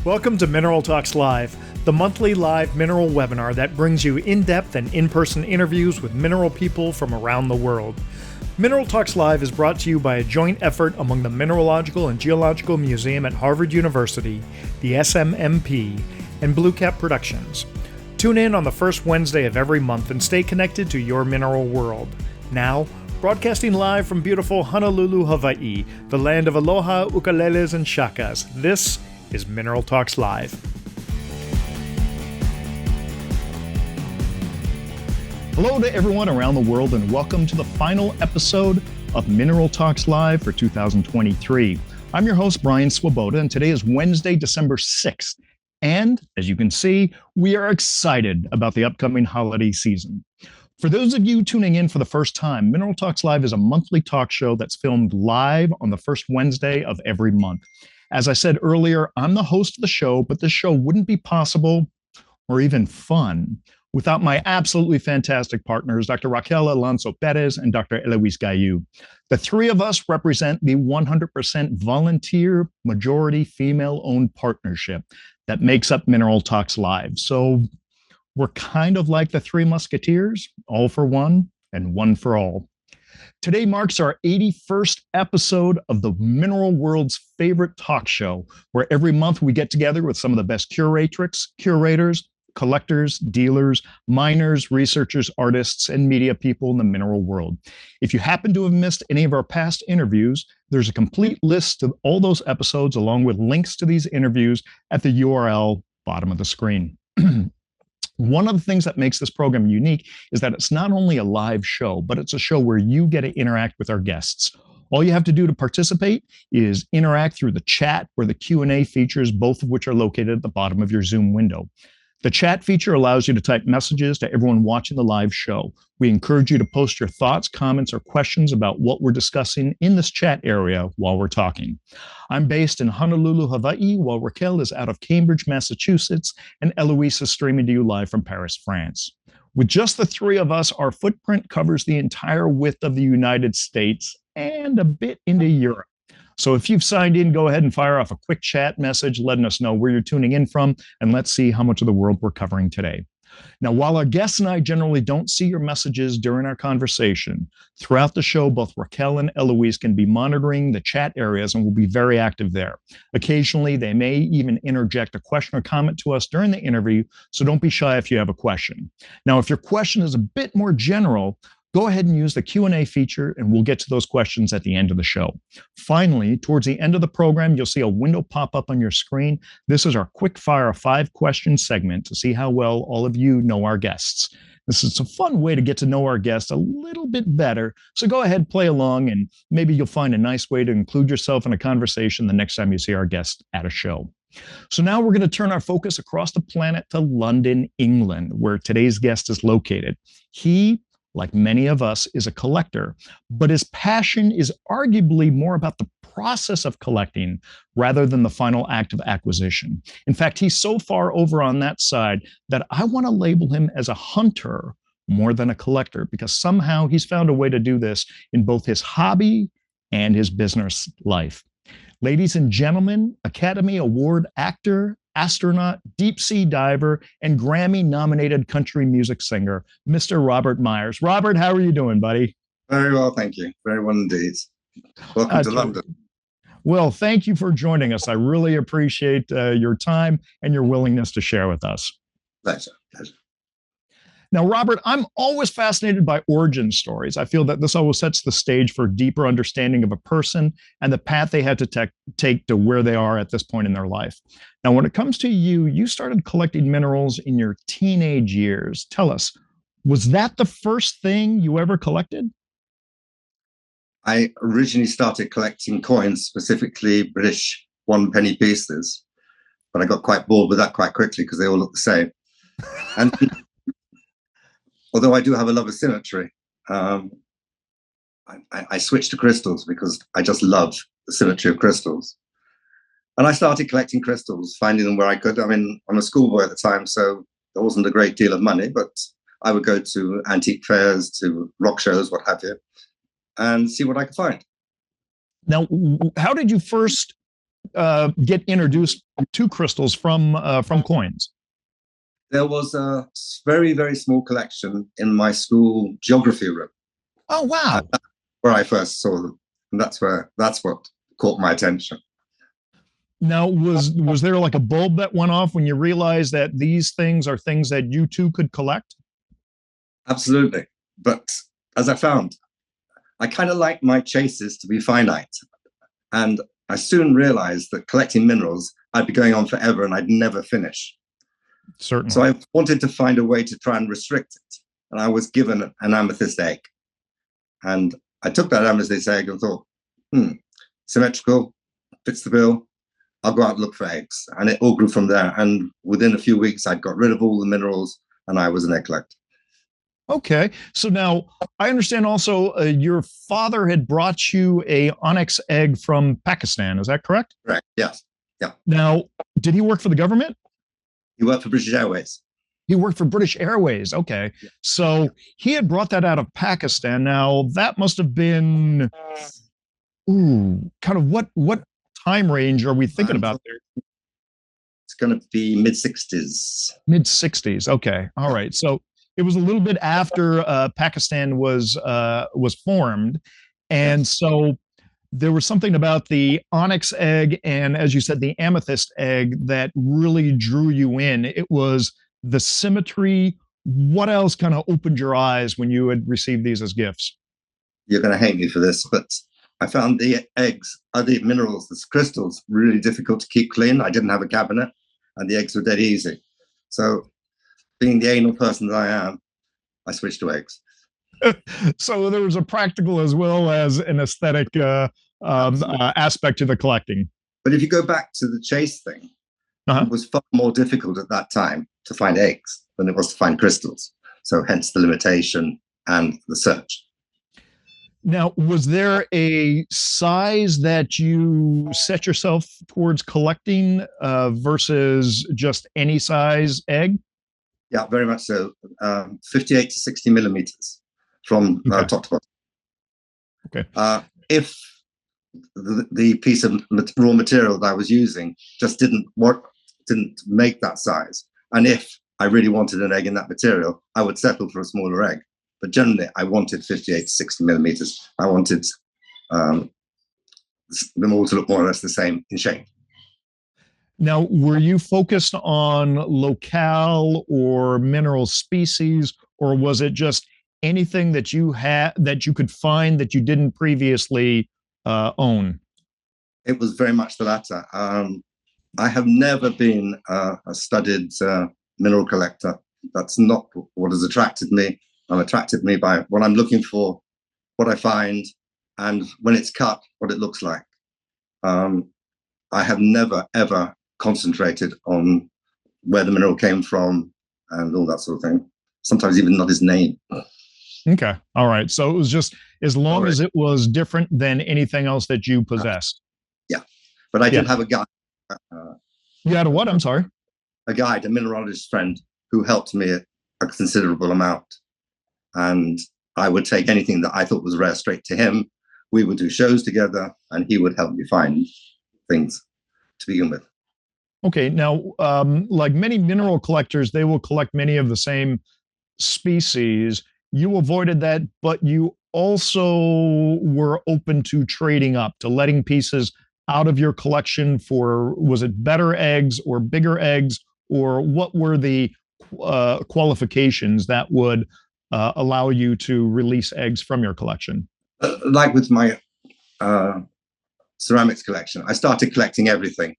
Welcome to Mineral Talks Live, the monthly live mineral webinar that brings you in-depth and in-person interviews with mineral people from around the world. Mineral Talks Live is brought to you by a joint effort among the Mineralogical and Geological Museum at Harvard University, the SMMP, and BlueCap Productions. Tune in on the first Wednesday of every month and stay connected to your mineral world. Now, broadcasting live from beautiful Honolulu, Hawaii, the land of aloha, ukuleles, and shakas, this is Mineral Talks Live. Hello to everyone around the world and welcome to the final episode of Mineral Talks Live for 2023. I'm your host, Brian Swoboda, and today is Wednesday, December 6th. And as you can see, we are excited about the upcoming holiday season. For those of you tuning in for the first time, Mineral Talks Live is a monthly talk show that's filmed live on the first Wednesday of every month. As I said earlier, I'm the host of the show, but this show wouldn't be possible or even fun without my absolutely fantastic partners, Dr. Raquel Alonso Perez and Dr. Eloise Gayu. The three of us represent the 100% volunteer, majority female-owned partnership that makes up Mineral Talks Live. So we're kind of like the Three Musketeers, all for one and one for all. Today marks our 81st episode of the mineral world's favorite talk show, where every month we get together with some of the best curators, collectors, dealers, miners, researchers, artists, and media people in the mineral world. If you happen to have missed any of our past interviews, there's a complete list of all those episodes along with links to these interviews at the URL bottom of the screen. One of the things that makes this program unique is that it's not only a live show, but it's a show where you get to interact with our guests. All you have to do to participate is interact through the chat or the Q&A features, both of which are located at the bottom of your Zoom window. The chat feature allows you to type messages to everyone watching the live show. We encourage you to post your thoughts, comments, or questions about what we're discussing in this chat area while we're talking. I'm based in Honolulu, Hawaii, while Raquel is out of Cambridge, Massachusetts, and Eloise is streaming to you live from Paris, France. With just the three of us, our footprint covers the entire width of the United States and a bit into Europe. So if you've signed in, go ahead and fire off a quick chat message letting us know where you're tuning in from, and let's see how much of the world we're covering today. Now, while our guests and I generally don't see your messages during our conversation, throughout the show, both Raquel and Eloise can be monitoring the chat areas and will be very active there. Occasionally, they may even interject a question or comment to us during the interview, so don't be shy if you have a question. Now, if your question is a bit more general, go ahead and use the Q&A feature, and we'll get to those questions at the end of the show. Finally, towards the end of the program, you'll see a window pop up on your screen. This is our quick fire 5-question segment to see how well all of you know our guests. This is a fun way to get to know our guests a little bit better. So go ahead, play along, and maybe you'll find a nice way to include yourself in a conversation the next time you see our guest at a show. So now we're going to turn our focus across the planet to London, England, where today's guest is located. He, like many of us, is a collector, but his passion is arguably more about the process of collecting rather than the final act of acquisition. In fact, he's so far over on that side that I want to label him as a hunter more than a collector, because somehow he's found a way to do this in both his hobby and his business life. Ladies and gentlemen, Academy Award actor, astronaut, deep-sea diver, and Grammy-nominated country music singer, Mr. Robert Myers. Robert, how are you doing, buddy? Very well, thank you. Very well indeed. Welcome to London. Well, thank you for joining us. I really appreciate your time and your willingness to share with us. Pleasure. Now, Robert, I'm always fascinated by origin stories. I feel that this always sets the stage for a deeper understanding of a person and the path they had to take to where they are at this point in their life. Now, when it comes to you, you started collecting minerals in your teenage years. Tell us, was that the first thing you ever collected? I originally started collecting coins, specifically British 1-penny pieces, but I got quite bored with that quite quickly because they all look the same. And although I do have a love of symmetry, I switched to crystals because I just love the symmetry of crystals. And I started collecting crystals, finding them where I could. I mean, I'm a schoolboy at the time, so there wasn't a great deal of money, but I would go to antique fairs, to rock shows, what have you, and see what I could find. Now, how did you first get introduced to crystals from coins? There was a very, very small collection in my school geography room. Oh, wow. Where I first saw them. And that's what caught my attention. Now, was there like a bulb that went off when you realized that these things are things that you too could collect? Absolutely. But as I found, I kind of like my chases to be finite. And I soon realized that collecting minerals, I'd be going on forever and I'd never finish. Certainly. So I wanted to find a way to try and restrict it. And I was given an amethyst egg. And I took that amethyst egg and thought, symmetrical, fits the bill. I'll go out and look for eggs. And it all grew from there. And within a few weeks, I'd got rid of all the minerals and I was an egg collector. Okay. So now I understand also your father had brought you a onyx egg from Pakistan. Is that correct? Correct. Yes. Yeah. Now, did he work for the government? He worked for British Airways. He worked for British Airways. Okay. Yeah. So he had brought that out of Pakistan. Now, that must have been, kind of what time range are we thinking about there? It's going to be mid-60s. Mid-60s. Okay. All right. So it was a little bit after Pakistan was formed. And so there was something about the onyx egg and, as you said, the amethyst egg that really drew you in. It was the symmetry. What else kind of opened your eyes when you had received these as gifts? You're going to hate me for this, but I found the eggs, the minerals, the crystals, really difficult to keep clean. I didn't have a cabinet, and the eggs were dead easy. So, being the anal person that I am, I switched to eggs. So there was a practical as well as an aesthetic aspect to the collecting. But if you go back to the chase thing, it was far more difficult at that time to find eggs than it was to find crystals. So hence the limitation and the search. Now, was there a size that you set yourself towards collecting versus just any size egg? Yeah, very much so. 58 to 60 millimeters from top to bottom. Okay. If the piece of raw material that I was using just didn't make that size, and if I really wanted an egg in that material, I would settle for a smaller egg. But generally, I wanted 58 to 60 millimeters. I wanted them all to look more or less the same in shape. Now, were you focused on locale or mineral species, or was it just anything that you had that you could find that you didn't previously own? It was very much the latter. I have never been a studied mineral collector. That's not what has attracted me. I'm attracted me by what I'm looking for, what I find, and when it's cut, what it looks like. I have never, ever concentrated on where the mineral came from and all that sort of thing. Sometimes even not his name. Okay. All right. So it was just as long as it was different than anything else that you possessed. Yeah. But I did have a guide. You had a what? I'm sorry. A guide, a mineralogist friend who helped me a considerable amount. And I would take anything that I thought was rare straight to him. We would do shows together and he would help me find things to begin with. Okay. Now, like many mineral collectors, they will collect many of the same species. You avoided that, but you also were open to trading up, to letting pieces out of your collection for, was it better eggs or bigger eggs, or what were the qualifications that would allow you to release eggs from your collection? Like with my ceramics collection, I started collecting everything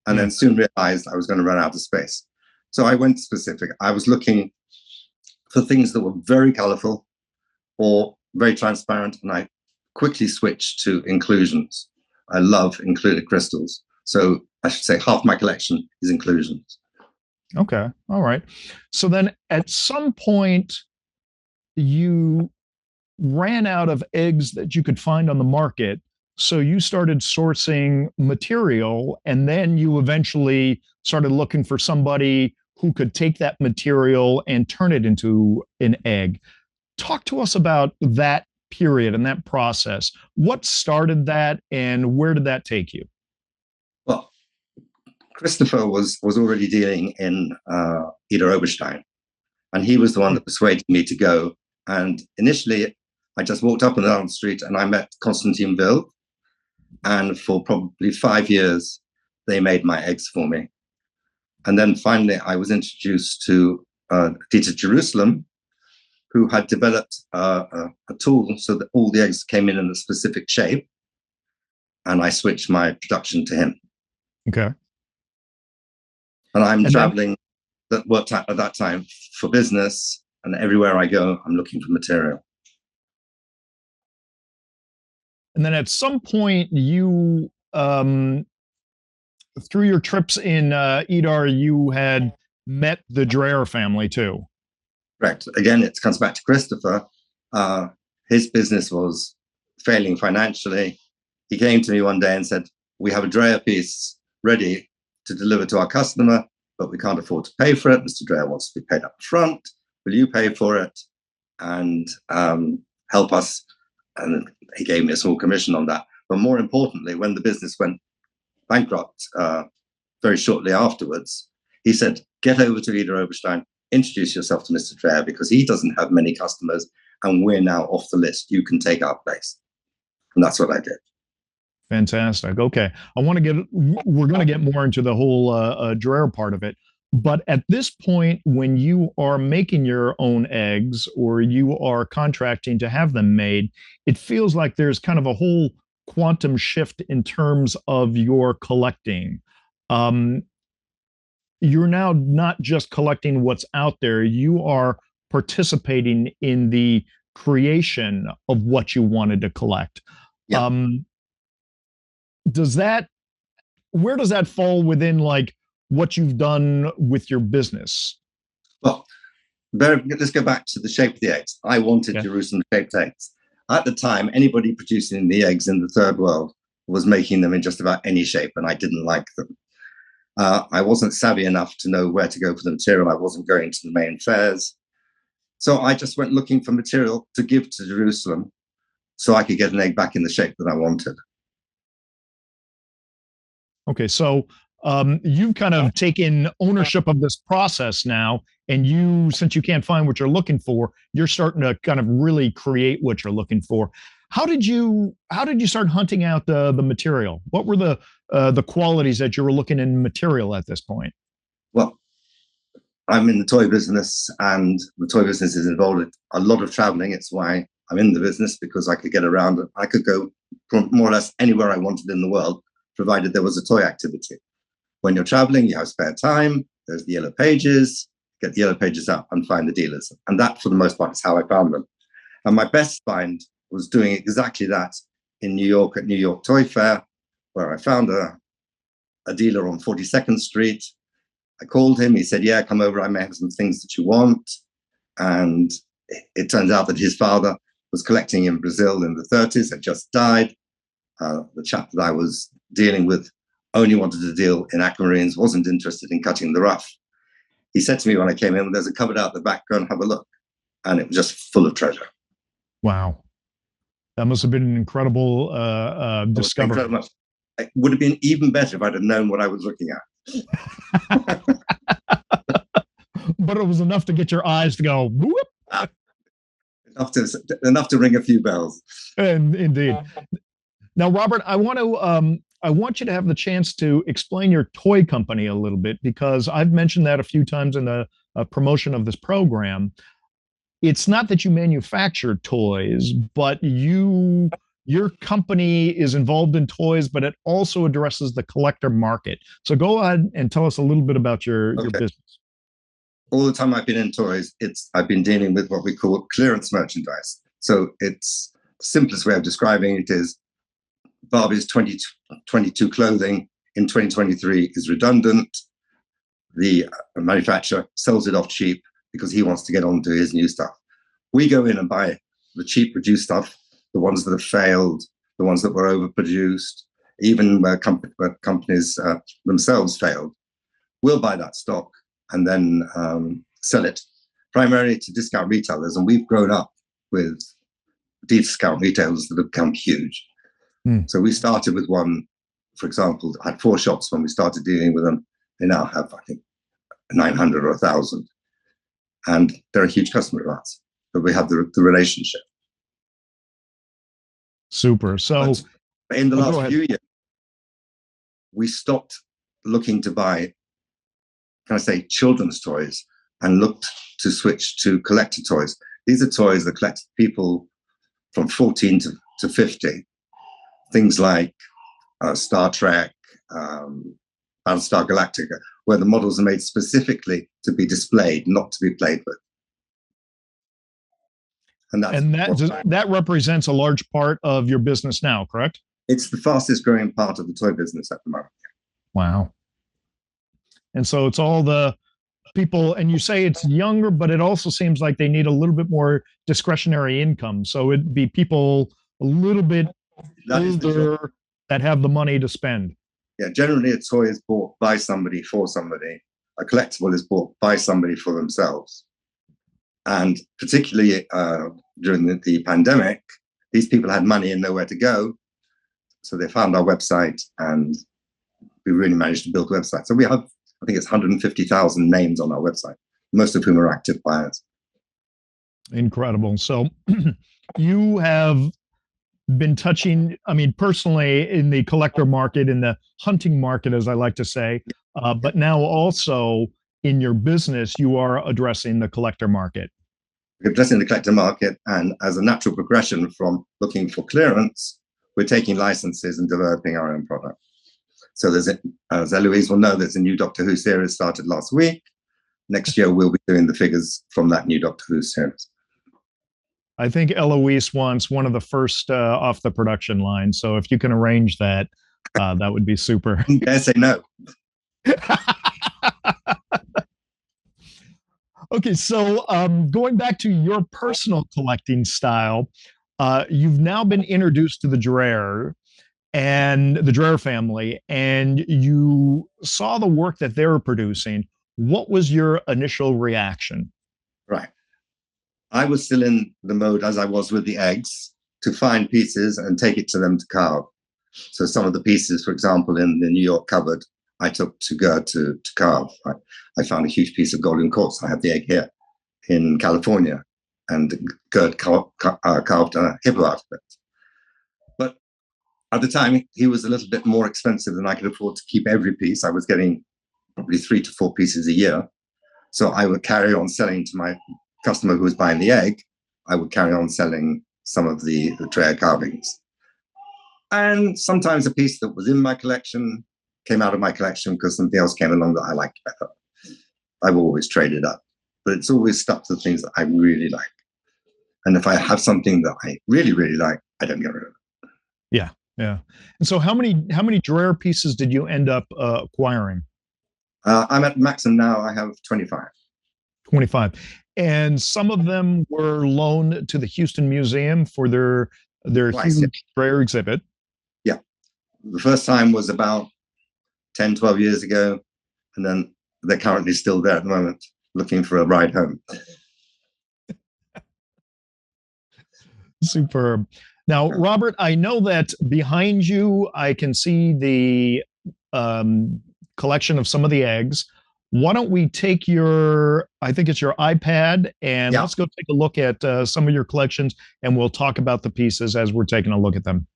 and then soon realized I was going to run out of space. So I went specific. I was looking for things that were very colorful or very transparent, and I quickly switched to inclusions. I love included crystals. So I should say half my collection is inclusions. Okay. All right. So then at some point, you ran out of eggs that you could find on the market. So you started sourcing material, and then you eventually started looking for somebody who could take that material and turn it into an egg. Talk to us about that period and that process. What started that, and where did that take you? Christopher was already dealing in Ida Oberstein, and he was the one that persuaded me to go. And initially, I just walked up and down the street and I met Constantine Bill. And for probably 5 years, they made my eggs for me. And then finally, I was introduced to Dieter Jerusalem, who had developed a tool so that all the eggs came in a specific shape. And I switched my production to him. Okay. And I'm traveling, that worked out at that time for business. And everywhere I go, I'm looking for material. And then at some point, you, through your trips in Idar, you had met the Dreer family too. Correct. Again, it comes back to Christopher. His business was failing financially. He came to me one day and said, we have a Dreer piece ready to deliver to our customer, but we can't afford to pay for it. Mr. Dreer wants to be paid up front. Will you pay for it and help us? And he gave me a small commission on that. But more importantly, when the business went bankrupt very shortly afterwards, he said, get over to Ida Oberstein, introduce yourself to Mr. Dreer because he doesn't have many customers and we're now off the list. You can take our place. And that's what I did. Fantastic. Okay. We're going to get more into the whole Dreer part of it. But at this point, when you are making your own eggs or you are contracting to have them made, it feels like there's kind of a whole quantum shift in terms of your collecting. You're now not just collecting what's out there, you are participating in the creation of what you wanted to collect. Yeah. Where does that fall within like what you've done with your business? Well, let's go back to the shape of the eggs. I wanted Jerusalem-shaped eggs. At the time, anybody producing the eggs in the third world was making them in just about any shape, and I didn't like them. I wasn't savvy enough to know where to go for the material. I wasn't going to the main fairs. So I just went looking for material to give to Jerusalem so I could get an egg back in the shape that I wanted. Okay, so you've kind of taken ownership of this process now, and since you can't find what you're looking for, you're starting to kind of really create what you're looking for. How did you start hunting out the material? What were the qualities that you were looking in material at this point? Well, I'm in the toy business, and the toy business is involved in a lot of traveling. It's why I'm in the business, because I could get around. I could go from more or less anywhere I wanted in the world, provided there was a toy activity. When you're traveling, you have spare time. There's the yellow pages. Get the yellow pages up and find the dealers. And that, for the most part, is how I found them. And my best find was doing exactly that in New York at New York Toy Fair, where I found a dealer on 42nd Street. I called him. He said, yeah, come over. I may have some things that you want. And it turns out that his father was collecting in Brazil in the 30s, had just died. The chap that I was dealing with only wanted to deal in aquamarines, wasn't interested in cutting the rough. He said to me when I came in, there's a cupboard out the back, go and have a look. And it was just full of treasure. Wow. That must have been an incredible discovery. It would have been even better if I'd have known what I was looking at. But it was enough to get your eyes to go, whoop. Enough to ring a few bells. And indeed. Now, Robert, I want you to have the chance to explain your toy company a little bit, because I've mentioned that a few times in the promotion of this program. It's not that you manufacture toys, but your company is involved in toys, but it also addresses the collector market. So go ahead and tell us a little bit about your business. All the time I've been in toys, I've been dealing with what we call clearance merchandise. So it's the simplest way of describing it is Barbie's 2022 clothing in 2023 is redundant. The manufacturer sells it off cheap because he wants to get on to his new stuff. We go in and buy the cheap produced stuff, the ones that have failed, the ones that were overproduced, even where companies themselves failed. We'll buy that stock and then sell it primarily to discount retailers. And we've grown up with discount retailers that have become huge. So we started with one, for example, had 4 shops when we started dealing with them. They now have, I think, 900 or 1,000. And they're a huge customer of ours. But we have the relationship. Super. So but in the last few years, we stopped looking to buy, can I say, children's toys and looked to switch to collector toys. These are toys that collect people from 14 to 50. Things like Star Trek, Battlestar Galactica, where the models are made specifically to be displayed, not to be played with. And that represents a large part of your business now, correct? It's the fastest growing part of the toy business at the moment. Wow. And so it's all the people, and you say it's younger, but it also seems like they need a little bit more discretionary income. So it'd be people a little bit older that have the money to spend. Yeah, generally a toy is bought by somebody for somebody. A collectible is bought by somebody for themselves. And particularly during the pandemic, these people had money and nowhere to go. So they found our website, and we really managed to build a website. So we have, I think it's 150,000 names on our website, most of whom are active buyers. Incredible. So you have been touching, I mean, personally in the collector market, in the hunting market, as I like to say, but now also in your business, you are addressing the collector market. Addressing the collector market, and as a natural progression from looking for clearance, we're taking licenses and developing our own product. So there's, as Eloise will know, there's a new Doctor Who series started last week. Next year, we'll be doing the figures from that new Doctor Who series. I think Eloise wants one of the first off the production line. So if you can arrange that, that would be super. I dare say no. Okay, so going back to your personal collecting style, you've now been introduced to the Dreer and the Dreer family, and you saw the work that they were producing. What was your initial reaction? Right. I was still in the mode, as I was with the eggs, to find pieces and take it to them to carve. So some of the pieces, for example, in the New York cupboard, I took to Gerd to carve. I found a huge piece of golden quartz. I have the egg here in California, and Gerd carved a hippo out of it. But at the time, he was a little bit more expensive than I could afford to keep every piece. I was getting probably 3 to 4 pieces a year. So I would carry on selling to my customer who was buying the egg. I would carry on selling some of the Dreer carvings. And sometimes a piece that was in my collection came out of my collection because something else came along that I liked better. I've always traded up, but it's always stuck to things that I really like. And if I have something that I really, really like, I don't get rid of it. Yeah, yeah. And so how many Dreer pieces did you end up acquiring? I'm at maximum now. I have 25. 25. And some of them were loaned to the Houston Museum for their huge Dreer exhibit. Yeah. The first time was about 10, 12 years ago. And then they're currently still there at the moment, looking for a ride home. Superb. Now, Robert, I know that behind you, I can see the collection of some of the eggs. Why don't we take I think it's your iPad, and let's go take a look at some of your collections, and we'll talk about the pieces as we're taking a look at them.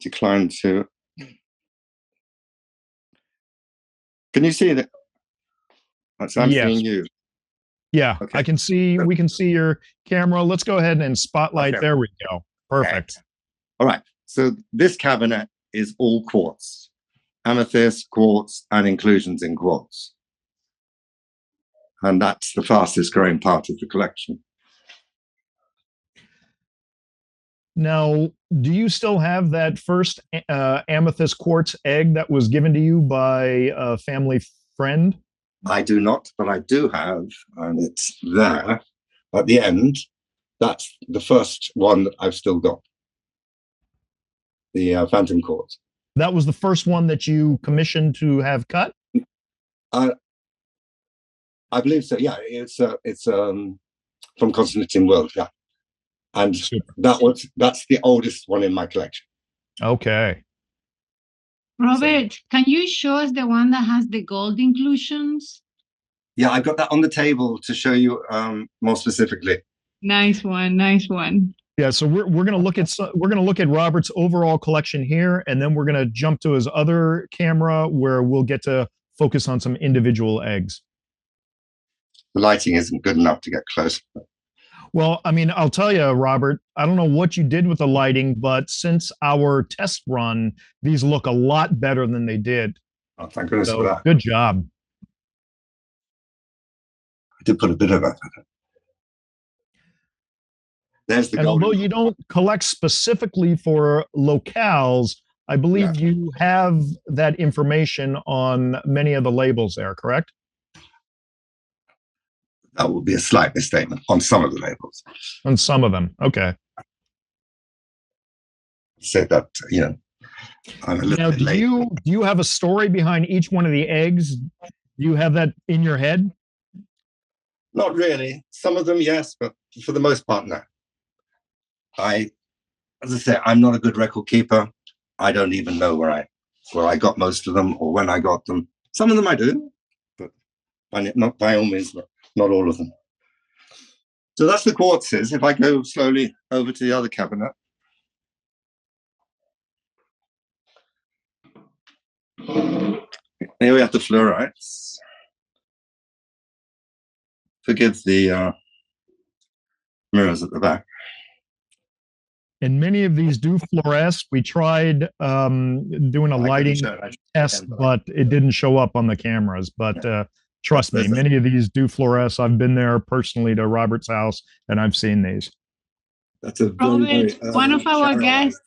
Decline to. Can you see that? So I'm seeing you. Yeah, okay. I can see. We can see your camera. Let's go ahead and spotlight. Okay. There we go. Perfect. Okay. All right. So this cabinet is all quartz, amethyst, quartz, and inclusions in quartz. And that's the fastest growing part of the collection. Now, do you still have that first amethyst quartz egg that was given to you by a family friend? I do not, but I do have, and it's there at the end. That's the first one that I've still got. The phantom quartz. That was the first one that you commissioned to have cut? I believe so. Yeah, it's from Constantine World. Yeah. And Super. that's the oldest one in my collection. Okay. Robert, can you show us the one that has the gold inclusions? Yeah, I've got that on the table to show you more specifically. Nice one, nice one. Yeah, so we're gonna look at Robert's overall collection here, and then we're gonna jump to his other camera where we'll get to focus on some individual eggs. The lighting isn't good enough to get close. Well, I mean, I'll tell you, Robert, I don't know what you did with the lighting, but since our test run, these look a lot better than they did. Oh, thank goodness So for that. good job. I did put a bit of that. There's the And golden. although you don't collect specifically for locales, I believe you have that information on many of the labels there, correct? That would be a slight misstatement on some of the labels. On some of them, okay. Say that, I'm a little Now, bit do late. you have a story behind each one of the eggs? Do you have that in your head? Not really. Some of them, yes, but for the most part, no. As I say, I'm not a good record keeper. I don't even know where I got most of them or when I got them. Some of them I do, but not by all means, not all of them. So that's the quartzes. If I go slowly over to the other cabinet. Here we have the fluorites. Forgive the mirrors at the back. And many of these do fluoresce. We tried doing a lighting test, but it didn't show up on the cameras. But trust me, many of these do fluoresce. I've been there personally to Robert's house, and I've seen these. That's a Robert, one of our guests,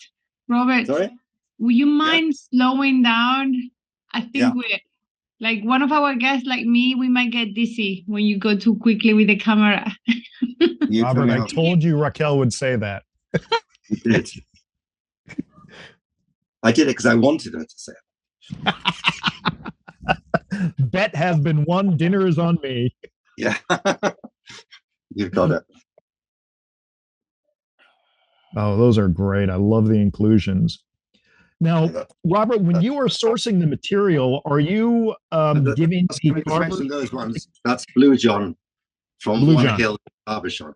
Robert, sorry? would you mind slowing down? I think Yeah. like one of our guests, like me, we might get dizzy when you go too quickly with the camera. Robert, I told you Raquel would say that. You did. I did it because I wanted her to say it. Bet has been won. Dinner is on me. Yeah. You've got it. Oh, those are great. I love the inclusions. Now, Robert, when you are sourcing the material, are you giving the carvers? Those ones? That's Blue John from Blue one John. hill in Derbyshire.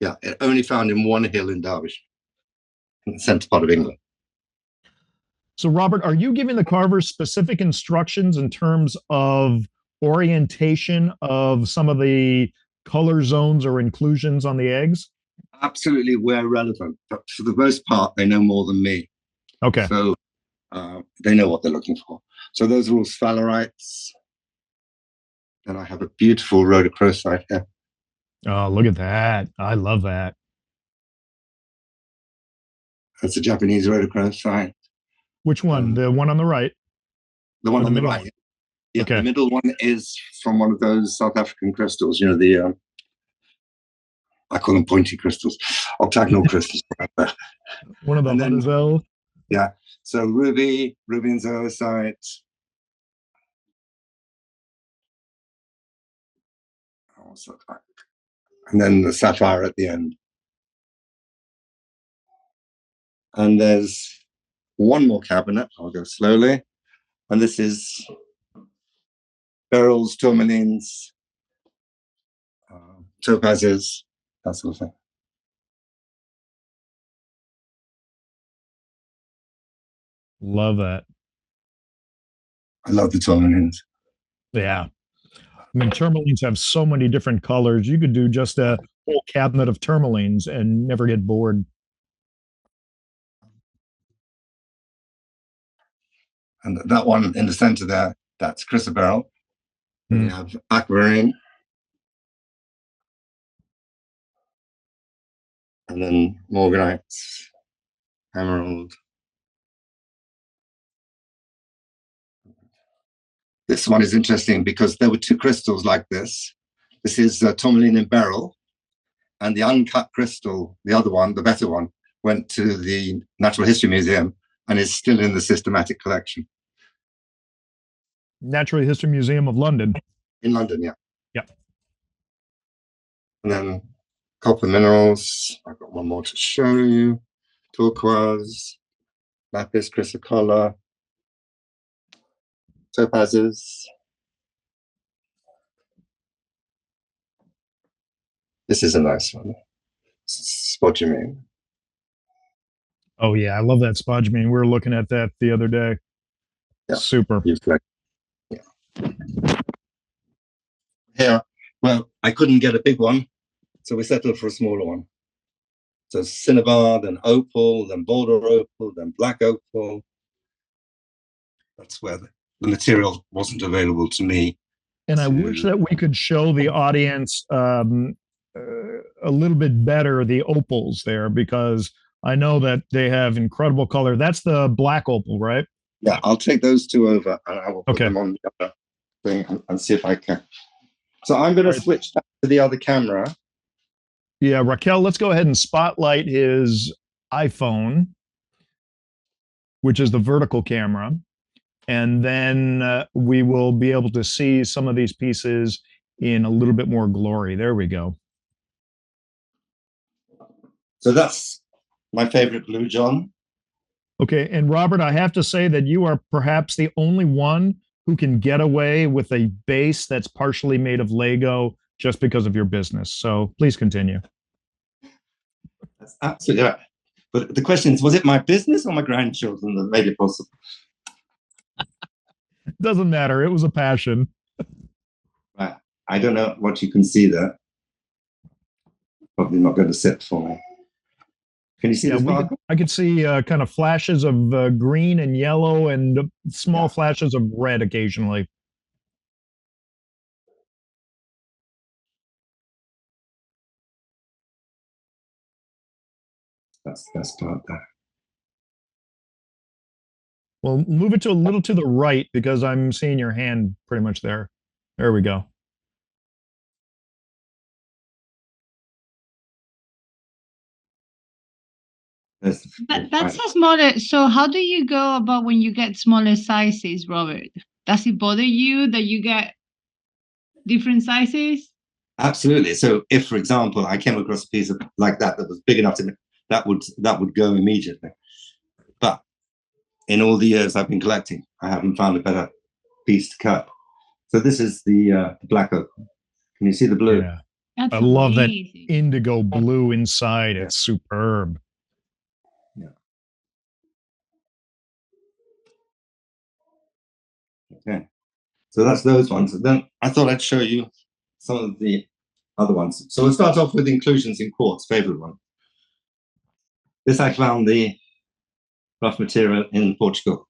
Yeah, it only found in one hill in Derbyshire, in the centre part of England. So, Robert, are you giving the carvers specific instructions in terms of orientation of some of the color zones or inclusions on the eggs? Absolutely, where relevant, but for the most part, they know more than me. Okay. So they know what they're looking for. So those are all sphalerites. And I have a beautiful rhodochrosite here. Oh, look at that. I love that. That's a Japanese rhodochrosite. Which one? The one on the right? The one Or the on the middle right. one? Yeah, Okay. the middle one is from one of those South African crystals, the I call them pointy crystals, octagonal crystals. One of the And then- Hunters. Yeah. So ruby and zoisite. And then the sapphire at the end. And there's one more cabinet. I'll go slowly. And this is beryls, tourmalines, topazes, that sort of thing. Love that. I love the tourmalines. Yeah. I mean, tourmalines have so many different colors. You could do just a whole cabinet of tourmalines and never get bored. And that one in the center there, that's chrysoberyl. Mm. We have aquamarine. And then morganite, emerald. This one is interesting because there were two crystals like this. This is tourmaline and beryl. And the uncut crystal, the other one, the better one, went to the Natural History Museum and is still in the systematic collection. Natural History Museum of London. In London, yeah. Yep. And then copper minerals. I've got one more to show you. Turquoise, lapis, chrysocolla, topazes. This is a nice one. Spodumene. Oh yeah, I love that spodumene. We were looking at that the other day. Yeah. Super. Yeah. Here, well, I couldn't get a big one, so we settled for a smaller one. So cinnabar, then opal, then boulder opal, then black opal. That's where the material wasn't available to me. And I wish that we could show the audience a little bit better the opals there, because I know that they have incredible color. That's the black opal, right? Yeah, I'll take those two over and I will put them on the other thing and see if I can. So I'm going to switch back to the other camera. Yeah, Raquel, let's go ahead and spotlight his iPhone, which is the vertical camera. And then we will be able to see some of these pieces in a little bit more glory. There we go. So that's my favorite blue, John. Okay, and Robert, I have to say that you are perhaps the only one who can get away with a base that's partially made of Lego just because of your business. So please continue. That's absolutely right. But the question is, was it my business or my grandchildren that made it possible? Doesn't matter. It was a passion. Right. I don't know what you can see there. Probably not going to sit for me. Can you see this? I could see kind of flashes of green and yellow and small flashes of red occasionally. That's part there. Well, move it to a little to the right because I'm seeing your hand pretty much there. There we go. That's a smaller. So how do you go about when you get smaller sizes, Robert? Does it bother you that you get different sizes? Absolutely. So if, for example, I came across a piece of like that was big enough to me, that would go immediately. But in all the years I've been collecting, I haven't found a better piece to cut. So this is the black oak. Can you see the blue? Yeah. I love that indigo blue inside. It's superb. Yeah. Okay. So that's those ones. And then I thought I'd show you some of the other ones. So we'll start off with inclusions in quartz, favorite one. This I found the rough material in Portugal.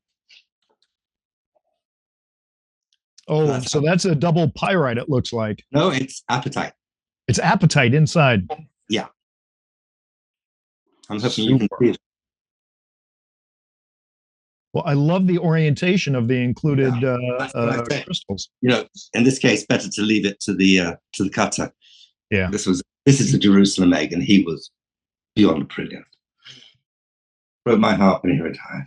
Oh, so that's a double pyrite, it looks like. No, it's apatite. It's apatite inside. Yeah. I'm hoping you can see it. Well, I love the orientation of the included crystals. You know, in this case, better to leave it to the cutter. Yeah. This is the Jerusalem egg, and he was beyond brilliant. Broke my heart when he retired.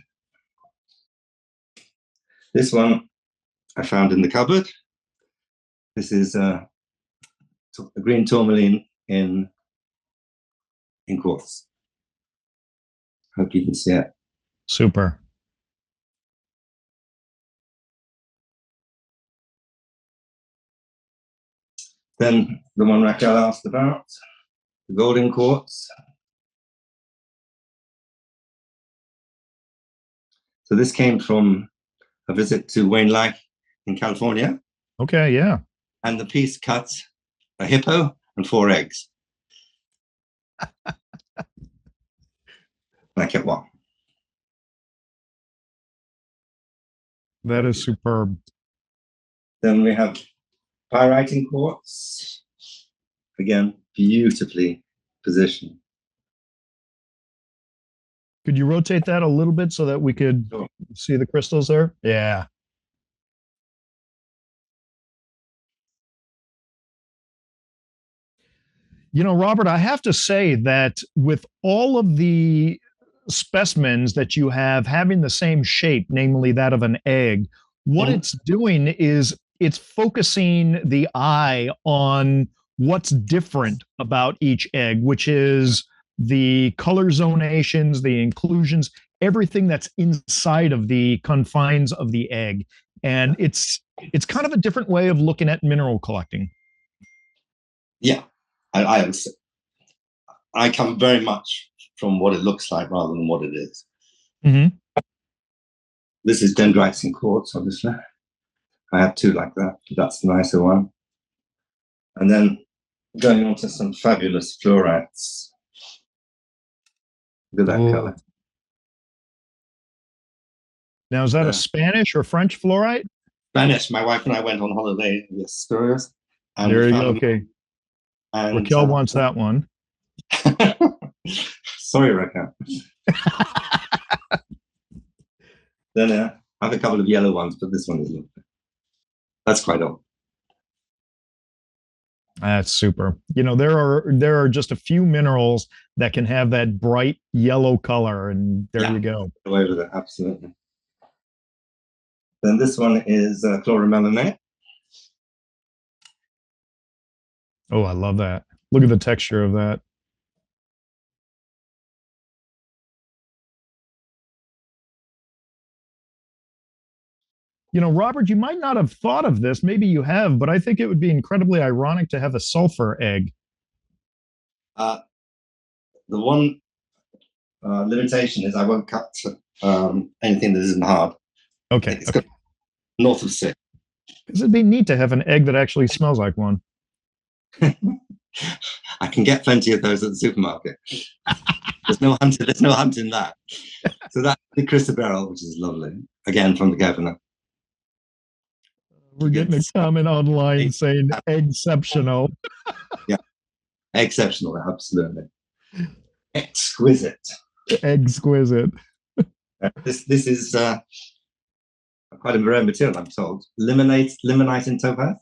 This one I found in the cupboard. This is a green tourmaline in quartz. Hope you can see it. Super. Then the one Raquel asked about, the golden quartz. So this came from a visit to Wayne Life in California. Okay, yeah. And the piece cut a hippo and 4 eggs. I kept one. That is superb. Then we have pyrite in quartz. Again, beautifully positioned. Could you rotate that a little bit so that we could see the crystals there? Yeah. You know, Robert, I have to say that with all of the specimens that you have having the same shape, namely that of an egg, what it's doing is it's focusing the eye on what's different about each egg, which is the color zonations, the inclusions, everything that's inside of the confines of the egg. And it's kind of a different way of looking at mineral collecting. Yeah, I come very much from what it looks like rather than what it is. Mm-hmm. This is dendrites and quartz, obviously. I have two like that. That's the nicer one. And then going on to some fabulous fluorites. Look at that color. Now, is that a Spanish or French fluorite? Spanish. My wife and I went on holiday in Asturias. And there you go. Okay. And, Raquel wants that one. Sorry, Raquel. Then I have a couple of yellow ones, but this one is lovely. That's quite old. That's super. You know, there are just a few minerals that can have that bright yellow color, and there you go. Away with it, absolutely. Then this one is chloromelanite. Oh, I love that. Look at the texture of that. You know, Robert, you might not have thought of this. Maybe you have, but I think it would be incredibly ironic to have a sulfur egg. The one limitation is I won't cut anything that isn't hard. Okay. Okay. North of 6. Because it'd be neat to have an egg that actually smells like one. I can get plenty of those at the supermarket. There's no hunting that. So that's the chrysoberyl, which is lovely. Again, from the governor. We're getting a comment online saying exceptional. Yeah, exceptional, absolutely. Exquisite. Exquisite. This is quite a rare material, I'm told. Limonite and topaz.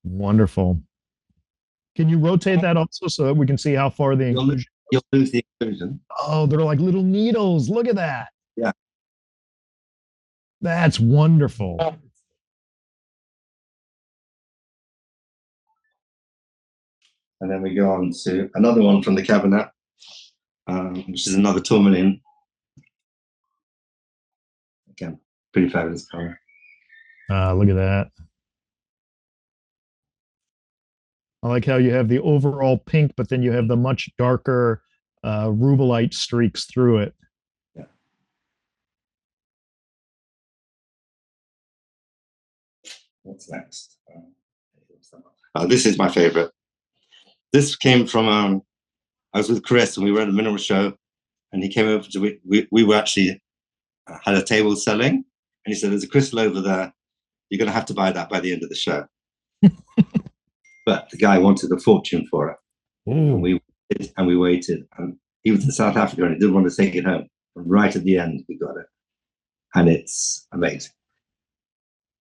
Wonderful. Can you rotate that also so that we can see how far the inclusion? You'll lose the inclusion. Oh, they're like little needles. Look at that. Yeah. That's wonderful. And then we go on to another one from the cabinet, which is another tourmaline. Again, pretty fabulous color. Look at that. I like how you have the overall pink, but then you have the much darker rubellite streaks through it. Yeah. What's next? This is my favorite. This came from, I was with Chris and we were at a mineral show and he came over to, we were actually, had a table selling and he said, there's a crystal over there. You're going to have to buy that by the end of the show. But the guy wanted a fortune for it. And we waited. And he was in South Africa and he didn't want to take it home. And right at the end, we got it. And it's amazing.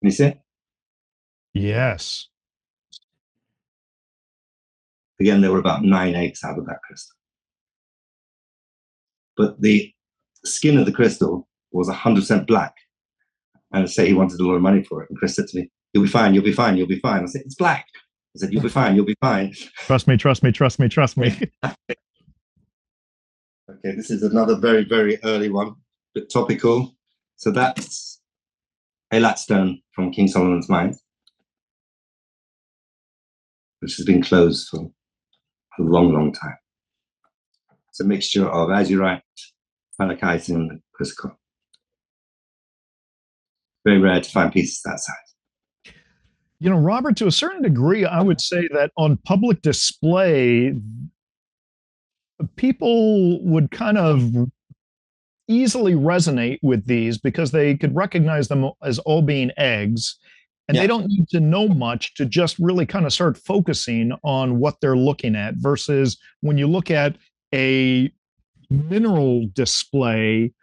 Can you see it? Yes. Again, there were about 9 eggs out of that crystal. But the skin of the crystal was 100% black. And I say he wanted a lot of money for it. And Chris said to me, you'll be fine, you'll be fine, you'll be fine. I said, it's black. I said, you'll be fine, you'll be fine. Trust me, trust me, trust me, trust me. Okay, this is another very, very early one, a bit topical. So that's a latstone from King Solomon's Mines, which has been closed for a long, long time. It's a mixture of azurite, malachite, and crystal. Very rare to find pieces that size. You know, Robert, to a certain degree, I would say that on public display, people would kind of easily resonate with these because they could recognize them as all being eggs. And they don't need to know much to just really kind of start focusing on what they're looking at versus when you look at a mineral display,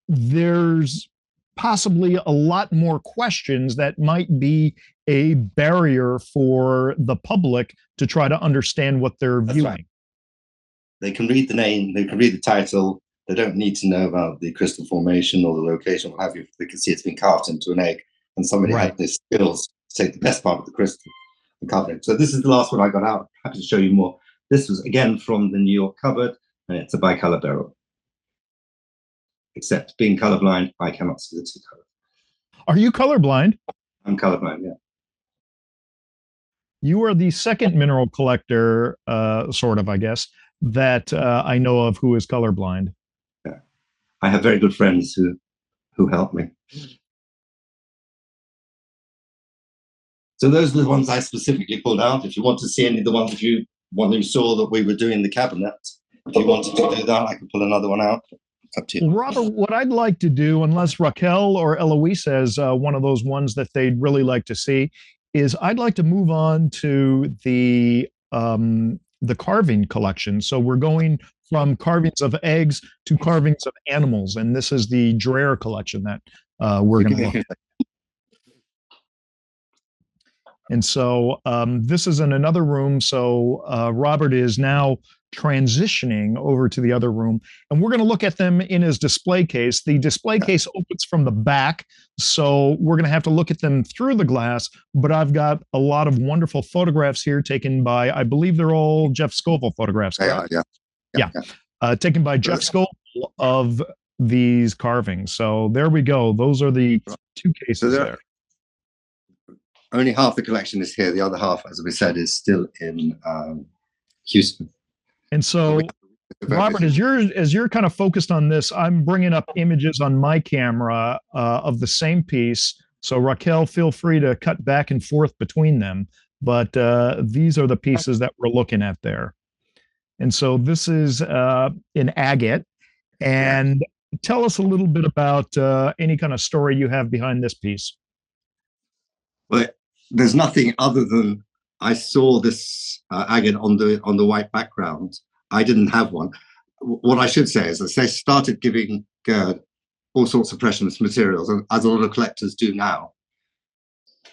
there's possibly a lot more questions that might be a barrier for the public to try to understand what they're viewing. Right. They can read the name, they can read the title, they don't need to know about the crystal formation or the location, what have you. They can see it's been carved into an egg and somebody had the skills take the best part of the crystal and cover it. So this is the last one I got out. Happy to show you more. This was again from the New York cupboard, and it's a bicolor beryl. Except being colorblind, I cannot see the two colors. Are you colorblind? I'm colorblind, yeah. You are the second mineral collector, sort of, I guess, that I know of who is colorblind. Yeah. I have very good friends who help me. So those are the ones I specifically pulled out. If you want to see any of the ones you saw that we were doing in the cabinet, if you wanted to do that, I can pull another one out. It's up to you. Robert, what I'd like to do, unless Raquel or Eloise has one of those ones that they'd really like to see, is I'd like to move on to the carving collection. So we're going from carvings of eggs to carvings of animals, and this is the Dreer collection that we're going to look at. And so this is in another room. So Robert is now transitioning over to the other room, and we're going to look at them in his display case. The display case opens from the back, so we're going to have to look at them through the glass, but I've got a lot of wonderful photographs here taken by, I believe they're all Jeff Scoville photographs. Yeah. Taken by Jeff Scoville of these carvings. So there we go. Those are the two cases there. Only half the collection is here. The other half, as we said, is still in Houston. And so, Robert, as you're kind of focused on this, I'm bringing up images on my camera of the same piece. So Raquel, feel free to cut back and forth between them. But these are the pieces that we're looking at there. And so this is in agate. And tell us a little bit about any kind of story you have behind this piece. Well, there's nothing other than I saw this agate on the white background. I didn't have one. What I should say is that they started giving Gerd all sorts of precious materials, as a lot of collectors do now.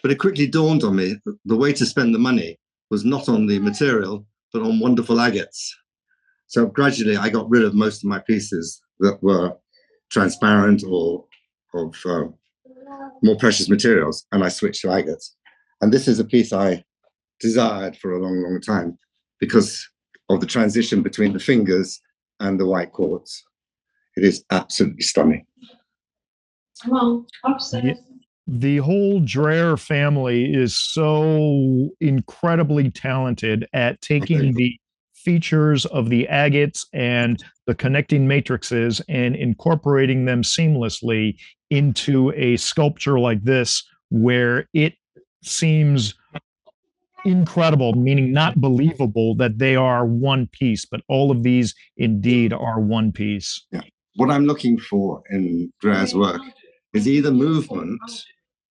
But it quickly dawned on me that the way to spend the money was not on the material, but on wonderful agates. So gradually I got rid of most of my pieces that were transparent or of more precious materials, and I switched to agates. And this is a piece I desired for a long, long time because of the transition between the fingers and the white quartz. It is absolutely stunning. The whole Dreer family is so incredibly talented at taking the features of the agates and the connecting matrices and incorporating them seamlessly into a sculpture like this, where it seems incredible, meaning not believable that they are one piece, but all of these indeed are one piece. Yeah. What I'm looking for in Dreer's work is either movement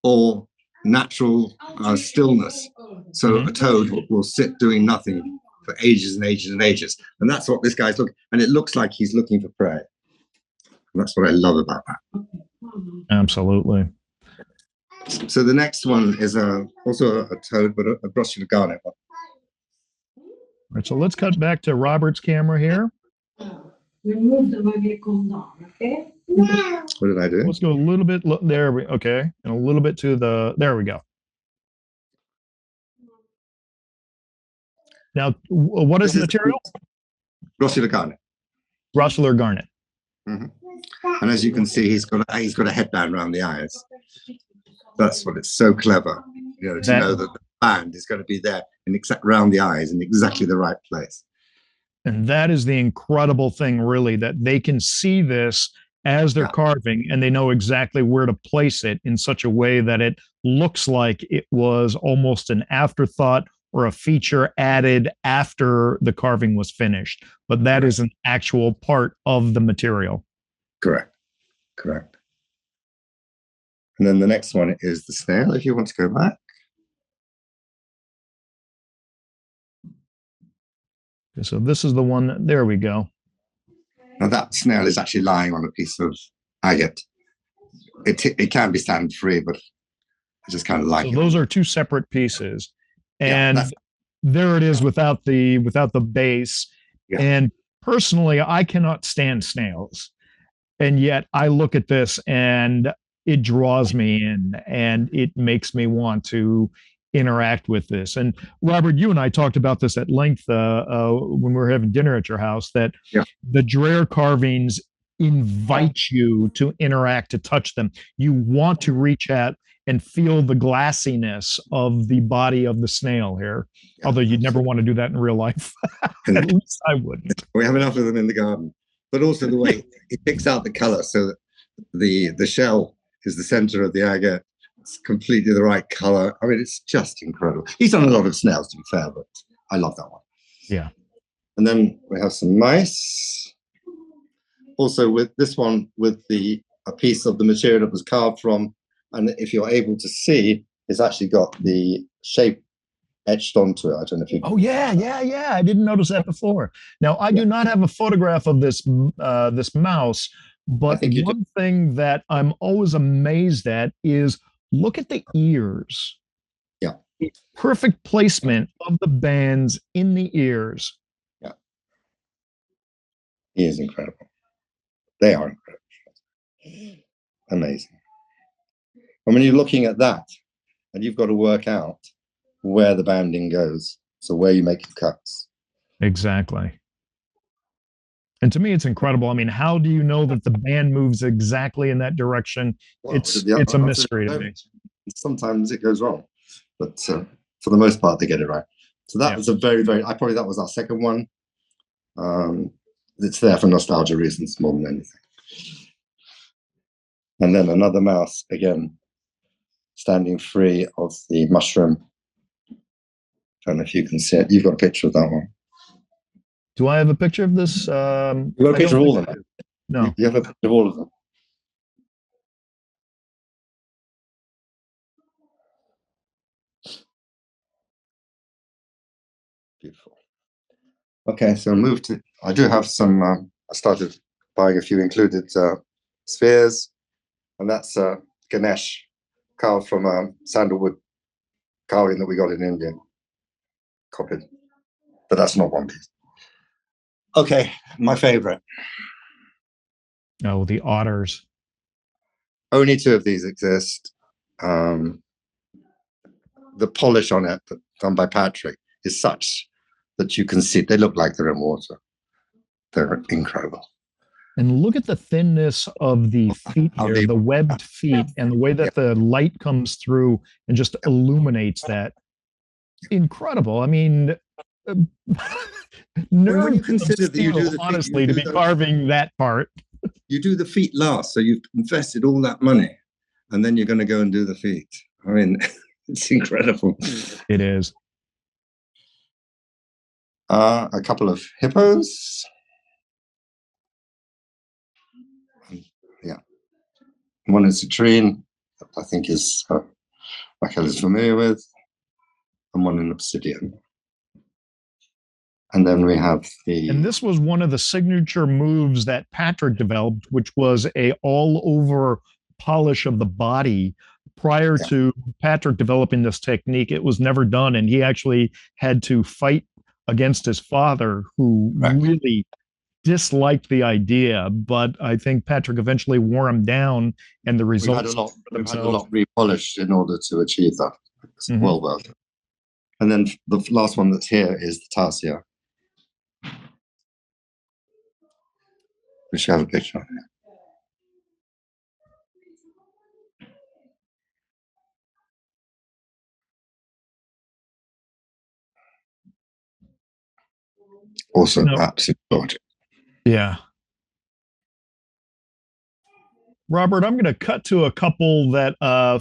or natural stillness. So a toad will sit doing nothing for ages and ages and ages. And that's what this guy's looking, and it looks like he's looking for prey. And that's what I love about that. Absolutely. So the next one is also a toad, but a brushy garnet one. All right, so let's cut back to Robert's camera here. What did I do? Let's go a little bit there. Okay, and a little bit to the. There we go. Now, what is the material? Brushy garnet. Brushy garnet. Mm-hmm. And as you can see, he's got a headband around the eyes. That's what it's so clever, you know, to know that the band is going to be there in around the eyes in exactly the right place. And that is the incredible thing, really, that they can see this as they're carving, and they know exactly where to place it in such a way that it looks like it was almost an afterthought or a feature added after the carving was finished. But that is an actual part of the material. Correct. And then the next one is the snail, if you want to go back. Okay, so this is the one, there we go. Now that snail is actually lying on a piece of agate. It can be stand free, but I just kind of like it. Those are two separate pieces. And there it is without the base. Yeah. And personally, I cannot stand snails. And yet I look at this and it draws me in and it makes me want to interact with this. And Robert, you and I talked about this at length when we were having dinner at your house, that the Dreer carvings invite you to interact, to touch them. You want to reach out and feel the glassiness of the body of the snail here. Although you'd never want to do that in real life. At least I wouldn't. We have enough of them in the garden. But also the way he picks out the color so that the shell is the center of the agate. It's completely the right color. I mean, it's just incredible. He's done a lot of snails, to be fair, but I love that one. Yeah. And then we have some mice. Also with this one, with a piece of the material that was carved from, and if you're able to see, it's actually got the shape etched onto it. I don't know if you. Oh yeah. I didn't notice that before. Now I do not have a photograph of this this mouse, but one thing that I'm always amazed at is look at the ears. Yeah. It's perfect placement of the bands in the ears. Yeah. He is incredible. They are incredible. Amazing. And when you're looking at that, and you've got to work out where the banding goes, so where you make your cuts. Exactly. And to me, it's incredible. I mean, how do you know that the band moves exactly in that direction? Well, it's a mystery to me. Sometimes it goes wrong, but for the most part, they get it right. So that was a very, that was our second one. It's there for nostalgia reasons more than anything. And then another mouse, again, standing free of the mushroom. I don't know if you can see it. You've got a picture of that one. Do I have a picture of this? You've got a picture of all of them. No. You have a picture of all of them. Beautiful. Okay, so I do have some, I started buying a few included spheres, and that's Ganesh, carved from sandalwood carving that we got in India, copied, but that's not one piece. Okay, my favorite. Oh, the otters. Only two of these exist. The polish on it, done by Patrick, is such that you can see they look like they're in water. They're incredible. And look at the thinness of the feet here, the webbed feet, and the way that the light comes through and just illuminates that. Incredible. I mean, when you consider that you do the honestly, to be carving that part. You do the feet last, so you've invested all that money, and then you're going to go and do the feet. I mean, it's incredible. It is. A couple of hippos. Yeah. One is a citrine, I think is Raquel is familiar with, and one in obsidian. And then we have and this was one of the signature moves that Patrick developed, which was a all-over polish of the body. Prior to Patrick developing this technique, it was never done, and he actually had to fight against his father, who really disliked the idea. But I think Patrick eventually wore him down, and the results. We've had a lot repolished in order to achieve that. It's well worth it. And then the last one that's here is the tarsia. We should have a picture of it. Also, absolutely gorgeous. Yeah. Robert, I'm going to cut to a couple that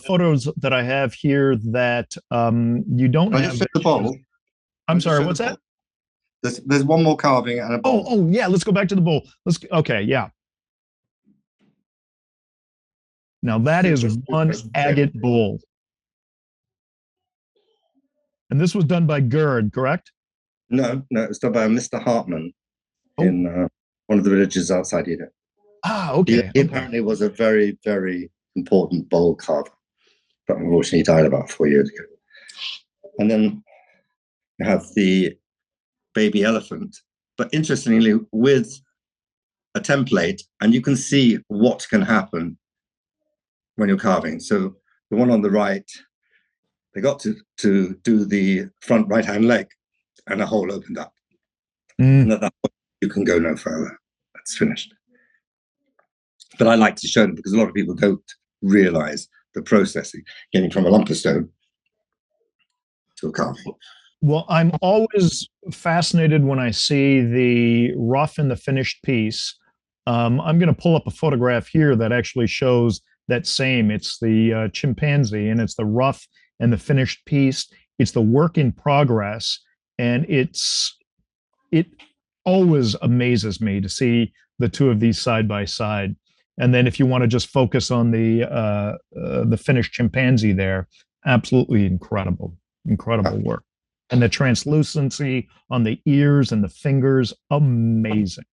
photos that I have here that you don't have. Just fit the bowl. I'm sorry, what's that? There's one more carving and a bowl. Oh, yeah. Let's go back to the bowl. Okay, yeah. Now that is one agate bowl. And this was done by Gerd, correct? No, it was done by Mr. Hartman in one of the villages outside Eden. Ah, okay. He apparently was a very, very important bowl carver, but unfortunately he died about 4 years ago. And then you have the baby elephant, but interestingly with a template, and you can see what can happen when you're carving. So the one on the right, they got to do the front right-hand leg, and a hole opened up. And at that point, you can go no further. That's finished. But I like to show them because a lot of people don't realize the processing, getting from a lump of stone to a carving. Well, I'm always fascinated when I see the rough and the finished piece. I'm going to pull up a photograph here that actually shows that same. It's the chimpanzee, and it's the rough and the finished piece. It's the work in progress, and it always amazes me to see the two of these side by side. And then if you want to just focus on the finished chimpanzee there, absolutely incredible work. And the translucency on the ears and the fingers, amazing.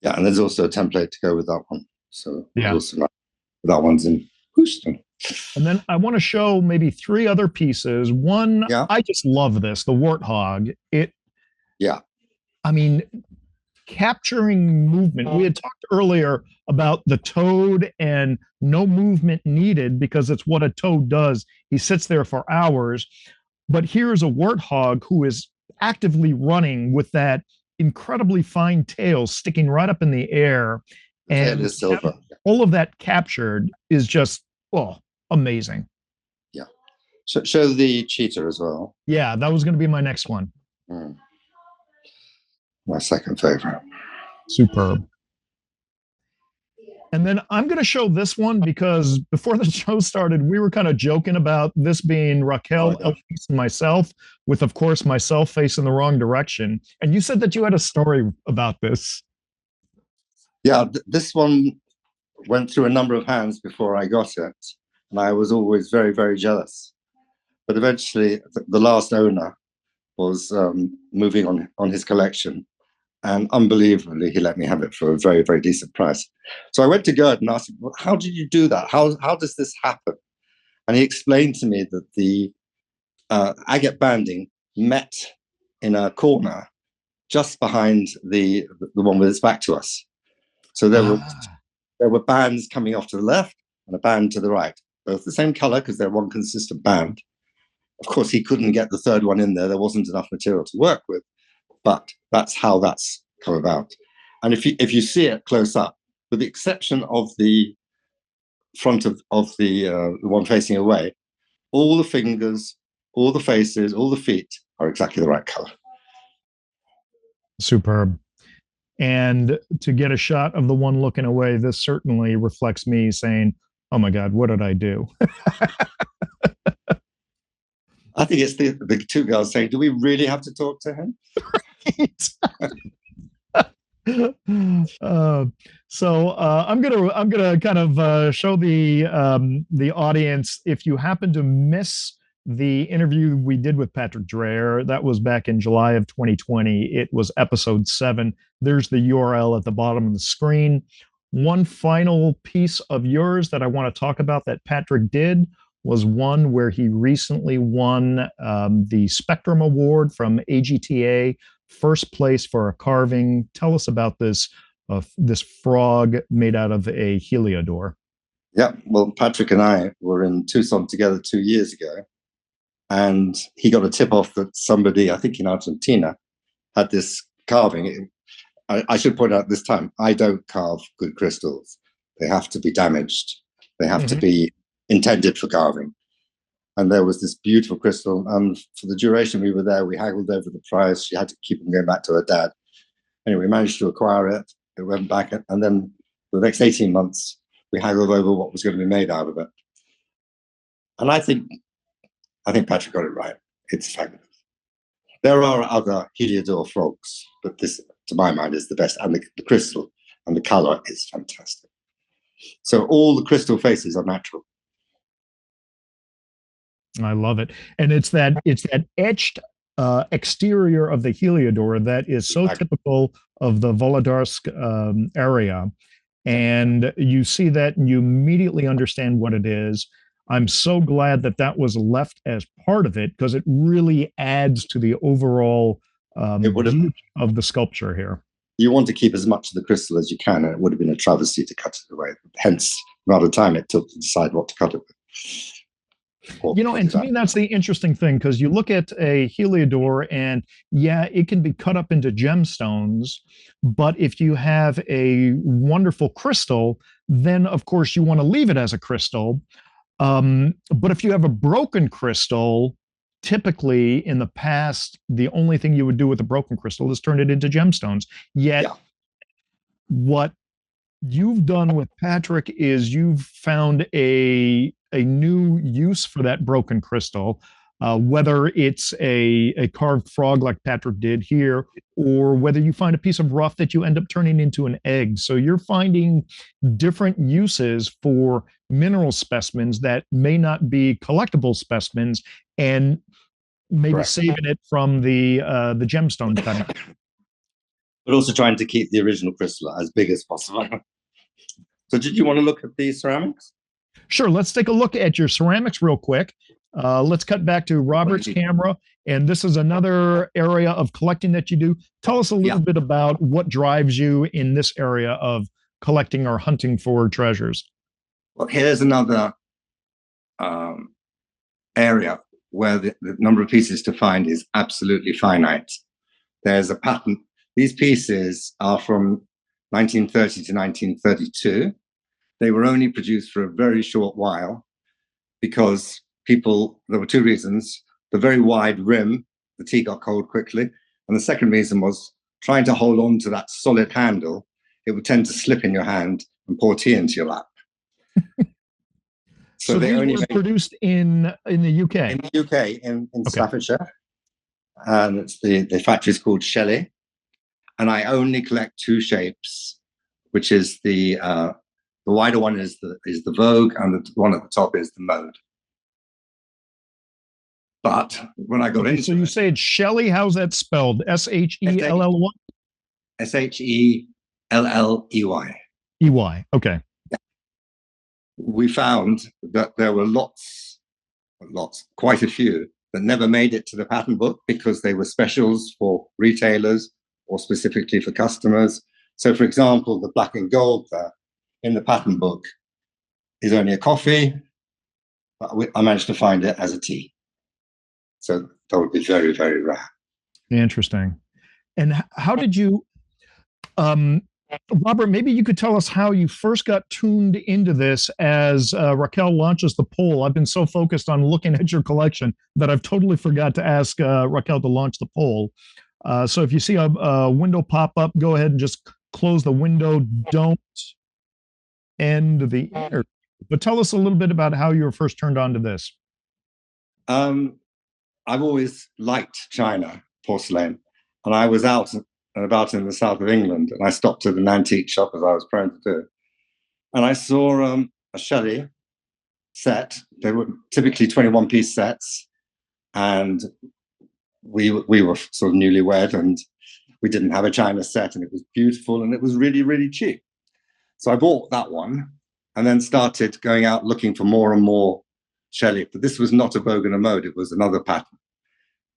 Yeah, and there's also a template to go with that one. So yeah, also, that one's in Houston. And then I want to show maybe 3 other pieces. One, yeah. I just love this, the warthog. I mean, capturing movement. We had talked earlier about the toad and no movement needed because it's what a toad does. He sits there for hours. But here's a warthog who is actively running with that incredibly fine tail sticking right up in the air. And it is silver. All of that captured is just, amazing. Yeah. Show the cheetah as well. Yeah, that was going to be my next one. My second favorite. Superb. And then I'm going to show this one because before the show started, we were kind of joking about this being Raquel, Elfis, and myself, with, of course, myself facing the wrong direction. And you said that you had a story about this. Yeah, this one went through a number of hands before I got it. And I was always very, very jealous. But eventually, the last owner was moving on his collection. And unbelievably, he let me have it for a very, very decent price. So I went to Gerd and asked him, well, how did you do that? How does this happen? And he explained to me that the agate banding met in a corner just behind the one with its back to us. So there were bands coming off to the left and a band to the right, both the same color because they're one consistent band. Of course, he couldn't get the third one in there. There wasn't enough material to work with. But that's how that's come about. And if you see it close up, with the exception of the front of the one facing away, all the fingers, all the faces, all the feet are exactly the right color. Superb. And to get a shot of the one looking away, this certainly reflects me saying, oh my God, what did I do? I think it's the 2 girls saying, do we really have to talk to him? So I'm gonna kind of show the audience. If you happen to miss the interview we did with Patrick Dreer, that was back in July of 2020. It was episode 7. There's the URL at the bottom of the screen. One final piece of yours that I want to talk about that Patrick did was one where he recently won the Spectrum Award from AGTA, first place for a carving. Tell us about this frog made out of a heliodor. Yeah, well, Patrick and I were in Tucson together 2 years ago, and he got a tip off that somebody, I think in Argentina, had this carving. I should point out this time, I don't carve good crystals. They have to be damaged. They have to be intended for carving. And there was this beautiful crystal. And for the duration we were there, we haggled over the price. She had to keep on going back to her dad. Anyway, we managed to acquire it. It went back. And then for the next 18 months, we haggled over what was going to be made out of it. And I think Patrick got it right. It's fabulous. There are other heliodor frogs, but this, to my mind, is the best. And the crystal and the color is fantastic. So all the crystal faces are natural. I love it. And it's that etched exterior of the heliodor that is so typical of the Volodarsk area. And you see that and you immediately understand what it is. I'm so glad that was left as part of it because it really adds to the overall beauty of the sculpture here. You want to keep as much of the crystal as you can, and it would have been a travesty to cut it away. Hence amount of time it took to decide what to cut it with. And to me, that's the interesting thing, because you look at a heliodor and yeah, it can be cut up into gemstones, but if you have a wonderful crystal, then of course you want to leave it as a crystal. But if you have a broken crystal, typically in the past, the only thing you would do with a broken crystal is turn it into gemstones. Yet, what you've done with Patrick is you've found a new use for that broken crystal, whether it's a carved frog like Patrick did here, or whether you find a piece of rough that you end up turning into an egg. So you're finding different uses for mineral specimens that may not be collectible specimens, and maybe saving it from the gemstone cutting. But also trying to keep the original crystal as big as possible. So did you want to look at the ceramics? Sure, let's take a look at your ceramics real quick. Let's cut back to Robert's camera. And this is another area of collecting that you do. Tell us a little bit about what drives you in this area of collecting or hunting for treasures. Well, here's another area where the number of pieces to find is absolutely finite. There's a pattern. These pieces are from 1930 to 1932. They were only produced for a very short while because there were two reasons. The very wide rim, the tea got cold quickly. And the second reason was trying to hold on to that solid handle. It would tend to slip in your hand and pour tea into your lap. So they only were produced in the UK? In the UK, in Staffordshire. And it's the factory is called Shelley. And I only collect two shapes, which is the wider one is the Vogue, and the one at the top is the Mode. But when I got into so you say it's Shelley. How's that spelled? S-H-E-L-L-Y? S-H-E-L-L-E-Y. E-Y. Okay. We found that there were quite a few that never made it to the pattern book because they were specials for retailers or specifically for customers. So, for example, the black and gold there in the pattern book is only a coffee, but I managed to find it as a tea. So that would be very, very rare. Interesting. And how did you, Robert, maybe you could tell us how you first got tuned into this as Raquel launches the poll. I've been so focused on looking at your collection that I've totally forgot to ask Raquel to launch the poll. So if you see a window pop up, go ahead and just close the window. Don't end the interview. But tell us a little bit about how you were first turned on to this. I've always liked China porcelain, and I was out and about in the south of England, and I stopped at an antique shop, as I was prone to do, and I saw a Shelley set. They were typically 21-piece sets, and we were sort of newlywed, and we didn't have a China set, and it was beautiful, and it was really, really cheap. So I bought that one, and then started going out looking for more and more Shelley. But this was not a Vogue and a Mode; it was another pattern.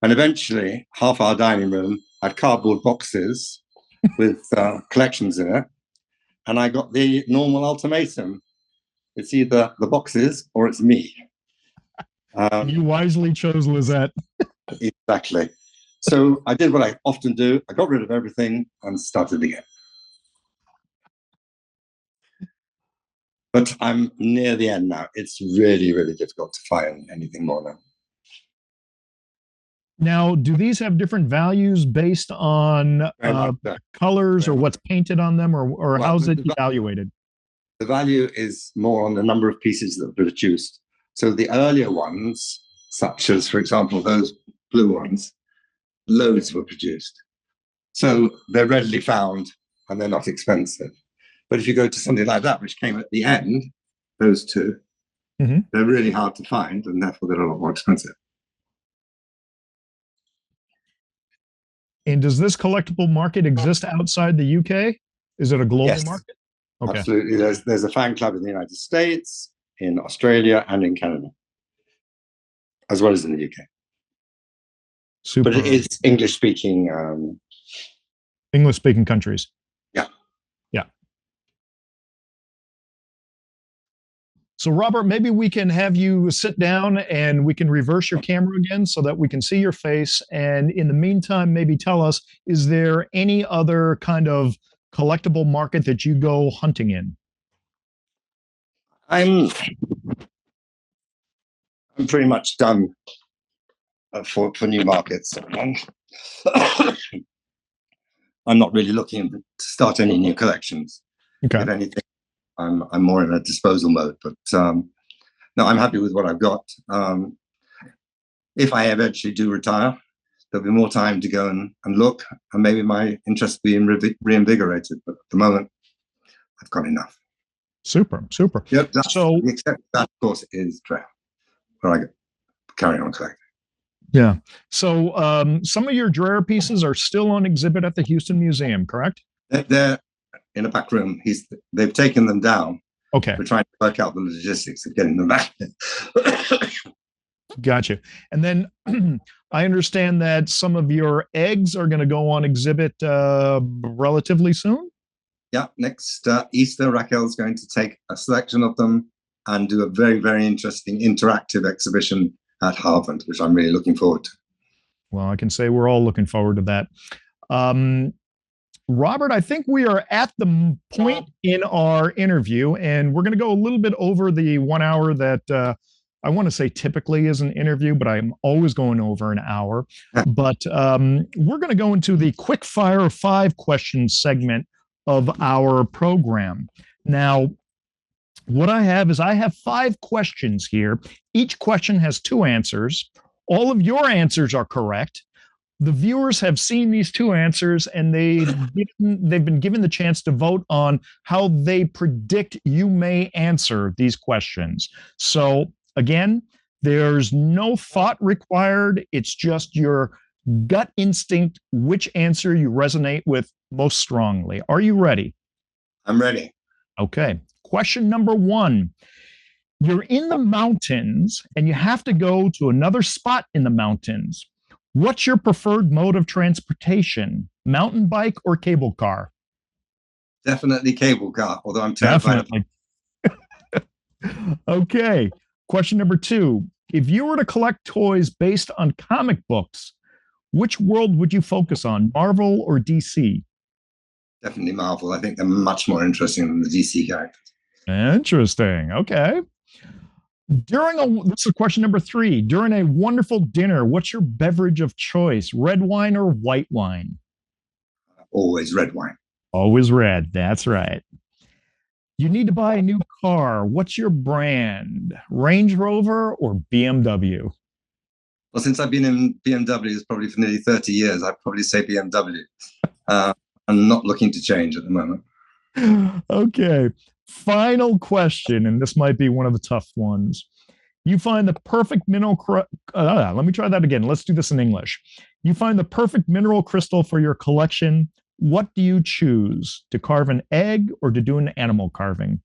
And eventually, half our dining room had cardboard boxes with collections in it, and I got the normal ultimatum: it's either the boxes or it's me. You wisely chose Lizette. Exactly. So I did what I often do. I got rid of everything and started again. But I'm near the end now. It's really, really difficult to find anything more now. Now, do these have different values based on colors or what's painted on them, or how's it evaluated? The value is more on the number of pieces that were produced. So the earlier ones, such as, for example, those blue ones, loads were produced. So they're readily found and they're not expensive. But if you go to something like that, which came at the end, those two, they're really hard to find, and therefore they're a lot more expensive. And does this collectible market exist outside the UK? Is it a global market? Okay. Absolutely. There's a fan club in the United States, in Australia, and in Canada, as well as in the UK. Super. But it is English-speaking. English-speaking countries. Yeah. Yeah. So, Robert, maybe we can have you sit down and we can reverse your camera again so that we can see your face. And in the meantime, maybe tell us, is there any other kind of collectible market that you go hunting in? I'm pretty much done for new markets. I'm not really looking to start any new collections. Okay. If anything, I'm more in a disposal mode. But no, I'm happy with what I've got. If I eventually do retire, there'll be more time to go and look, and maybe my interest will be reinvigorated. But at the moment, I've got enough. Super. Yep. So, except that, of course, is Dreer, where I carry on collecting. yeah. So, some of your Dreer pieces are still on exhibit at the Houston Museum, correct? They're in a back room. They've taken them down. Okay. We're trying to work out the logistics of getting them back. Gotcha. And then I understand that some of your eggs are going to go on exhibit relatively soon. Yeah, next Easter, Raquel's going to take a selection of them and do a very, very interesting interactive exhibition at Harvard, which I'm really looking forward to. Well, I can say we're all looking forward to that. Robert, I think we are at the point in our interview, and we're going to go a little bit over the 1 hour that I want to say typically is an interview, but I'm always going over an hour. But we're going to go into the quick fire 5 questions segment of our program. Now, what I have is I have 5 questions here. Each question has 2 answers. All of your answers are correct. The viewers have seen these 2 answers, and they've been given the chance to vote on how they predict you may answer these questions. So again, there's no thought required. It's just your gut instinct, which answer you resonate with most strongly. Are you ready? I'm ready. Okay. Question number 1. You're in the mountains and you have to go to another spot in the mountains. What's your preferred mode of transportation? Mountain bike or cable car? Definitely cable car, although I'm terrified. Definitely. Okay. Question number 2. If you were to collect toys based on comic books, which world would you focus on, Marvel or DC? Definitely Marvel. I think they're much more interesting than the DC characters. Interesting. Okay. This is question number 3. During a wonderful dinner, what's your beverage of choice, red wine or white wine? Always red wine. Always red. That's right. You need to buy a new car. What's your brand, Range Rover or BMW? Well, since I've been in BMWs probably for nearly 30 years, I'd probably say BMW. I'm not looking to change at the moment. Okay. Final question, and this might be one of the tough ones. You find the perfect mineral. Let me try that again. Let's do this in English. You find the perfect mineral crystal for your collection. What do you choose, to carve an egg or to do an animal carving?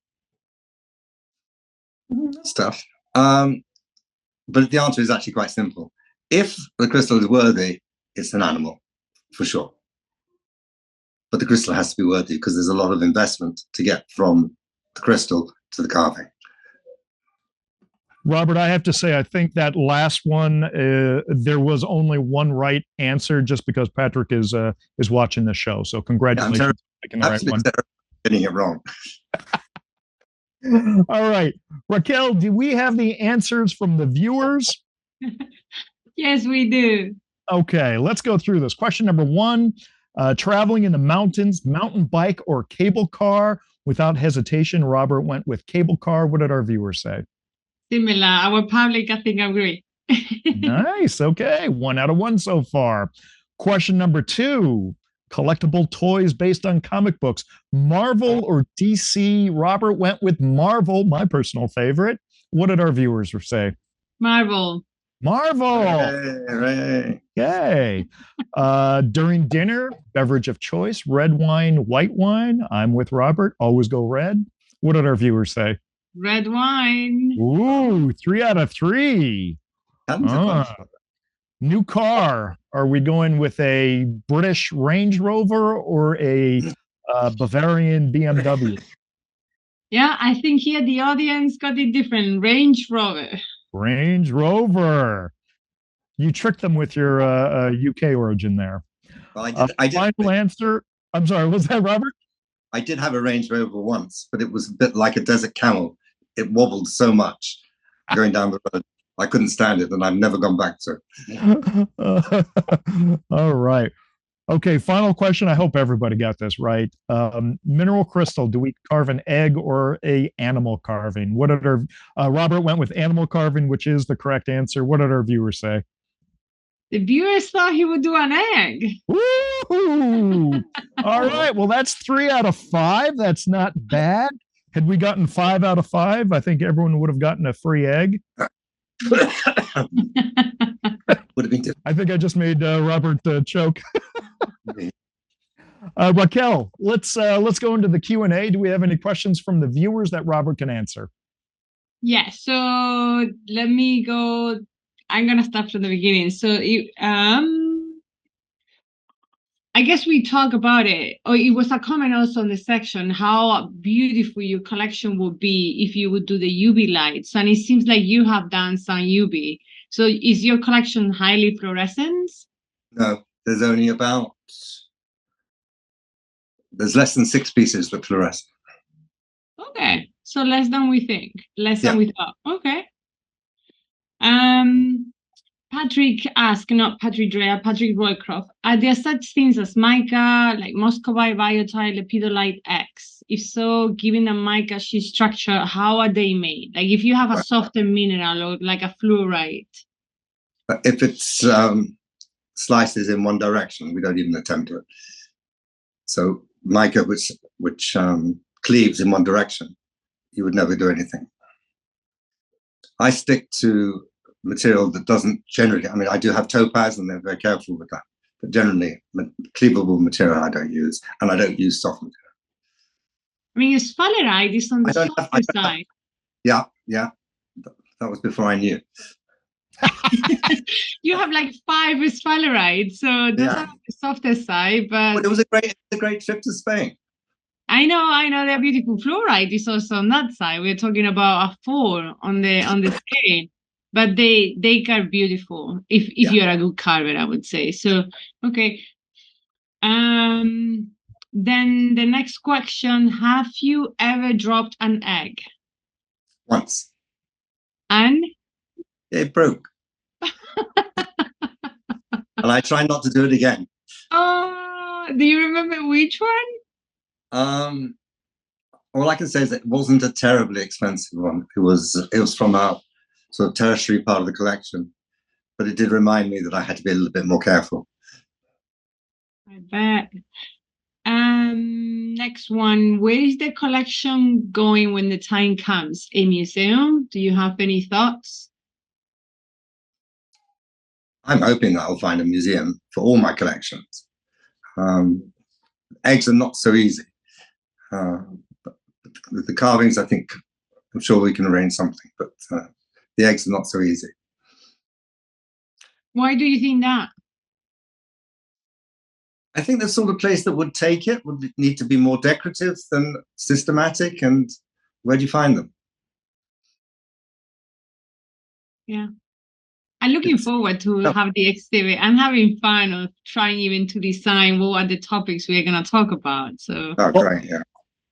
That's tough. But the answer is actually quite simple. If the crystal is worthy, it's an animal, for sure. But the crystal has to be worthy because there's a lot of investment to get from the crystal to the carving. Robert, I have to say, I think that last one, there was only one right answer just because Patrick is watching the show. So congratulations on picking the right one. Getting it wrong. All right. Raquel, do we have the answers from the viewers? Yes, we do. Okay, let's go through this. Question number 1, traveling in the mountains, mountain bike or cable car? Without hesitation, Robert went with cable car. What did our viewers say? Similar. Our public, I think, agree. Nice. Okay. 1 out of 1 so far. Question number 2, collectible toys based on comic books, Marvel or DC? Robert went with Marvel, my personal favorite. What did our viewers say? Marvel. Marvel. Hooray. Yay. During dinner, beverage of choice, red wine, white wine. I'm with Robert. Always go red. What did our viewers say? Red wine. Ooh, 3 out of 3. New car. Are we going with a British Range Rover or a Bavarian BMW? Yeah, I think here the audience got it different. Range Rover. Range Rover. You tricked them with your UK origin there. Well, I did. Final answer. I'm sorry, was that Robert? I did have a Range Rover once, but it was a bit like a desert camel. It wobbled so much going down the road. I couldn't stand it, and I've never gone back to it. All right. Okay, final question. I hope everybody got this right. Mineral crystal, do we carve an egg or a animal carving? What did our Robert went with animal carving, which is the correct answer. What did our viewers say? The viewers thought he would do an egg. Woo! All right. Well, that's 3 out of 5. That's not bad. Had we gotten 5 out of 5, I think everyone would have gotten a free egg. Would have been different. I think I just made Robert choke. Raquel, let's go into the Q&A. Do we have any questions from the viewers that Robert can answer? Yeah, so let me go. I'm gonna start from the beginning. So I guess we talk about it, or it was a comment also in the section, how beautiful your collection would be if you would do the UV lights. And it seems like you have done some UV. So is your collection highly fluorescent? No, there's only there's less than 6 pieces that fluoresce. Okay, so less than we think, less than we thought. Okay. Patrick asked, not Patrick Dreer, Patrick Roycroft, are there such things as mica, like Muscovite, biotite, lepidolite X? If so, given the mica sheet structure, how are they made? Like if you have a softer mineral or like a fluorite? If it's slices in one direction, we don't even attempt it. So mica, which cleaves in one direction, you would never do anything. I stick to material that doesn't generally, I mean, I do have topaz and they're very careful with that, but generally cleavable material I don't use, and I don't use soft material. I mean, sphalerite is on the softer side. Yeah, that was before I knew. You have like 5 sphalerites, so those are the softer side, but well, it was a great trip to Spain. I know they're beautiful. Fluorite is also on that side. We're talking about a 4 on the scale. But they carve beautiful if you're a good carver, I would say. So okay. Then the next question: have you ever dropped an egg? Once. And it broke. And I try not to do it again. Oh, do you remember which one? All I can say is that it wasn't a terribly expensive one. It was from a sort of tertiary part of the collection, but it did remind me that I had to be a little bit more careful. I bet. Next one, where is the collection going when the time comes? A museum? Do you have any thoughts? I'm hoping that I'll find a museum for all my collections. Eggs are not so easy. But the carvings, I think, I'm sure we can arrange something, but the eggs are not so easy. Why do you think that? I think the sort of place that would take it would need to be more decorative than systematic. And where do you find them? Yeah. I'm looking forward to have the exhibit. I'm having fun of trying even to design what are the topics we're going to talk about. So, great, yeah.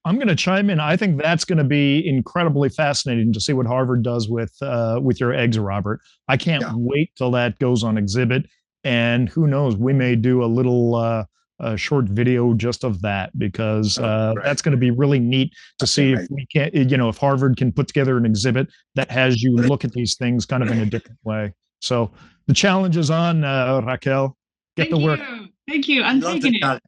I'm going to chime in. I think that's going to be incredibly fascinating to see what Harvard does with your eggs, Robert. I can't wait till that goes on exhibit. And who knows, we may do a little short video just of that, because that's going to be really neat to see if we can, if Harvard can put together an exhibit that has you look at these things kind of in a different way. So the challenge is on, Raquel. Get to work. Thank you. I'm taking it.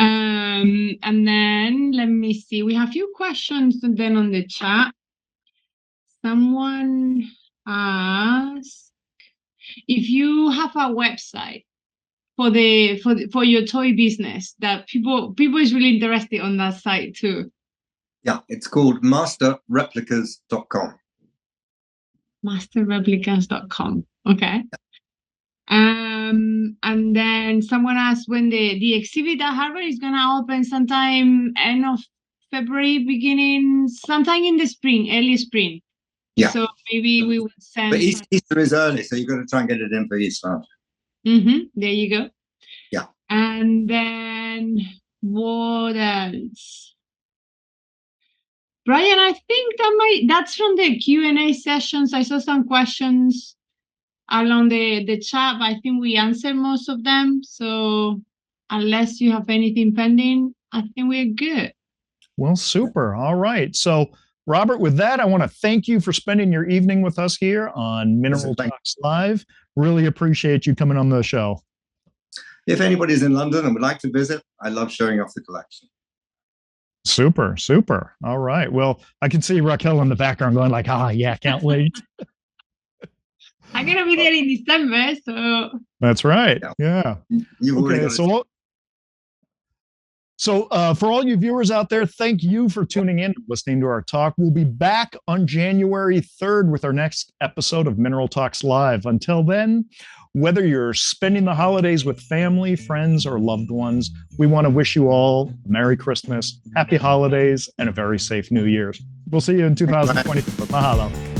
And then let me see. We have a few questions then on the chat. Someone asked if you have a website for your toy business that people is really interested on that site too. Yeah, it's called masterreplicas.com. Masterreplicas.com. Okay. And then someone asked when the exhibit at Harvard is gonna open sometime end of February, beginning sometime in the spring, early spring. Yeah. So maybe we would send. But Easter is early, so you've got to try and get it in for Easter. There you go. Yeah. And then what else? Brian, I think that's from the Q&A sessions. I saw some questions along the chat, but I think we answered most of them. So unless you have anything pending, I think we're good. Well, super. All right. So, Robert, with that, I want to thank you for spending your evening with us here on Mineral Talks Live. Really appreciate you coming on the show. If anybody's in London and would like to visit, I love showing off the collection. Super, super. All right. Well, I can see Raquel in the background going like, yeah, can't wait. I'm going to be there in December, so. That's right. Yeah. You've already got So for all you viewers out there, thank you for tuning in and listening to our talk. We'll be back on January 3rd with our next episode of Mineral Talks Live. Until then, whether you're spending the holidays with family, friends, or loved ones, we want to wish you all Merry Christmas, Happy Holidays, and a very safe New Year's. We'll see you in 2020. Mahalo.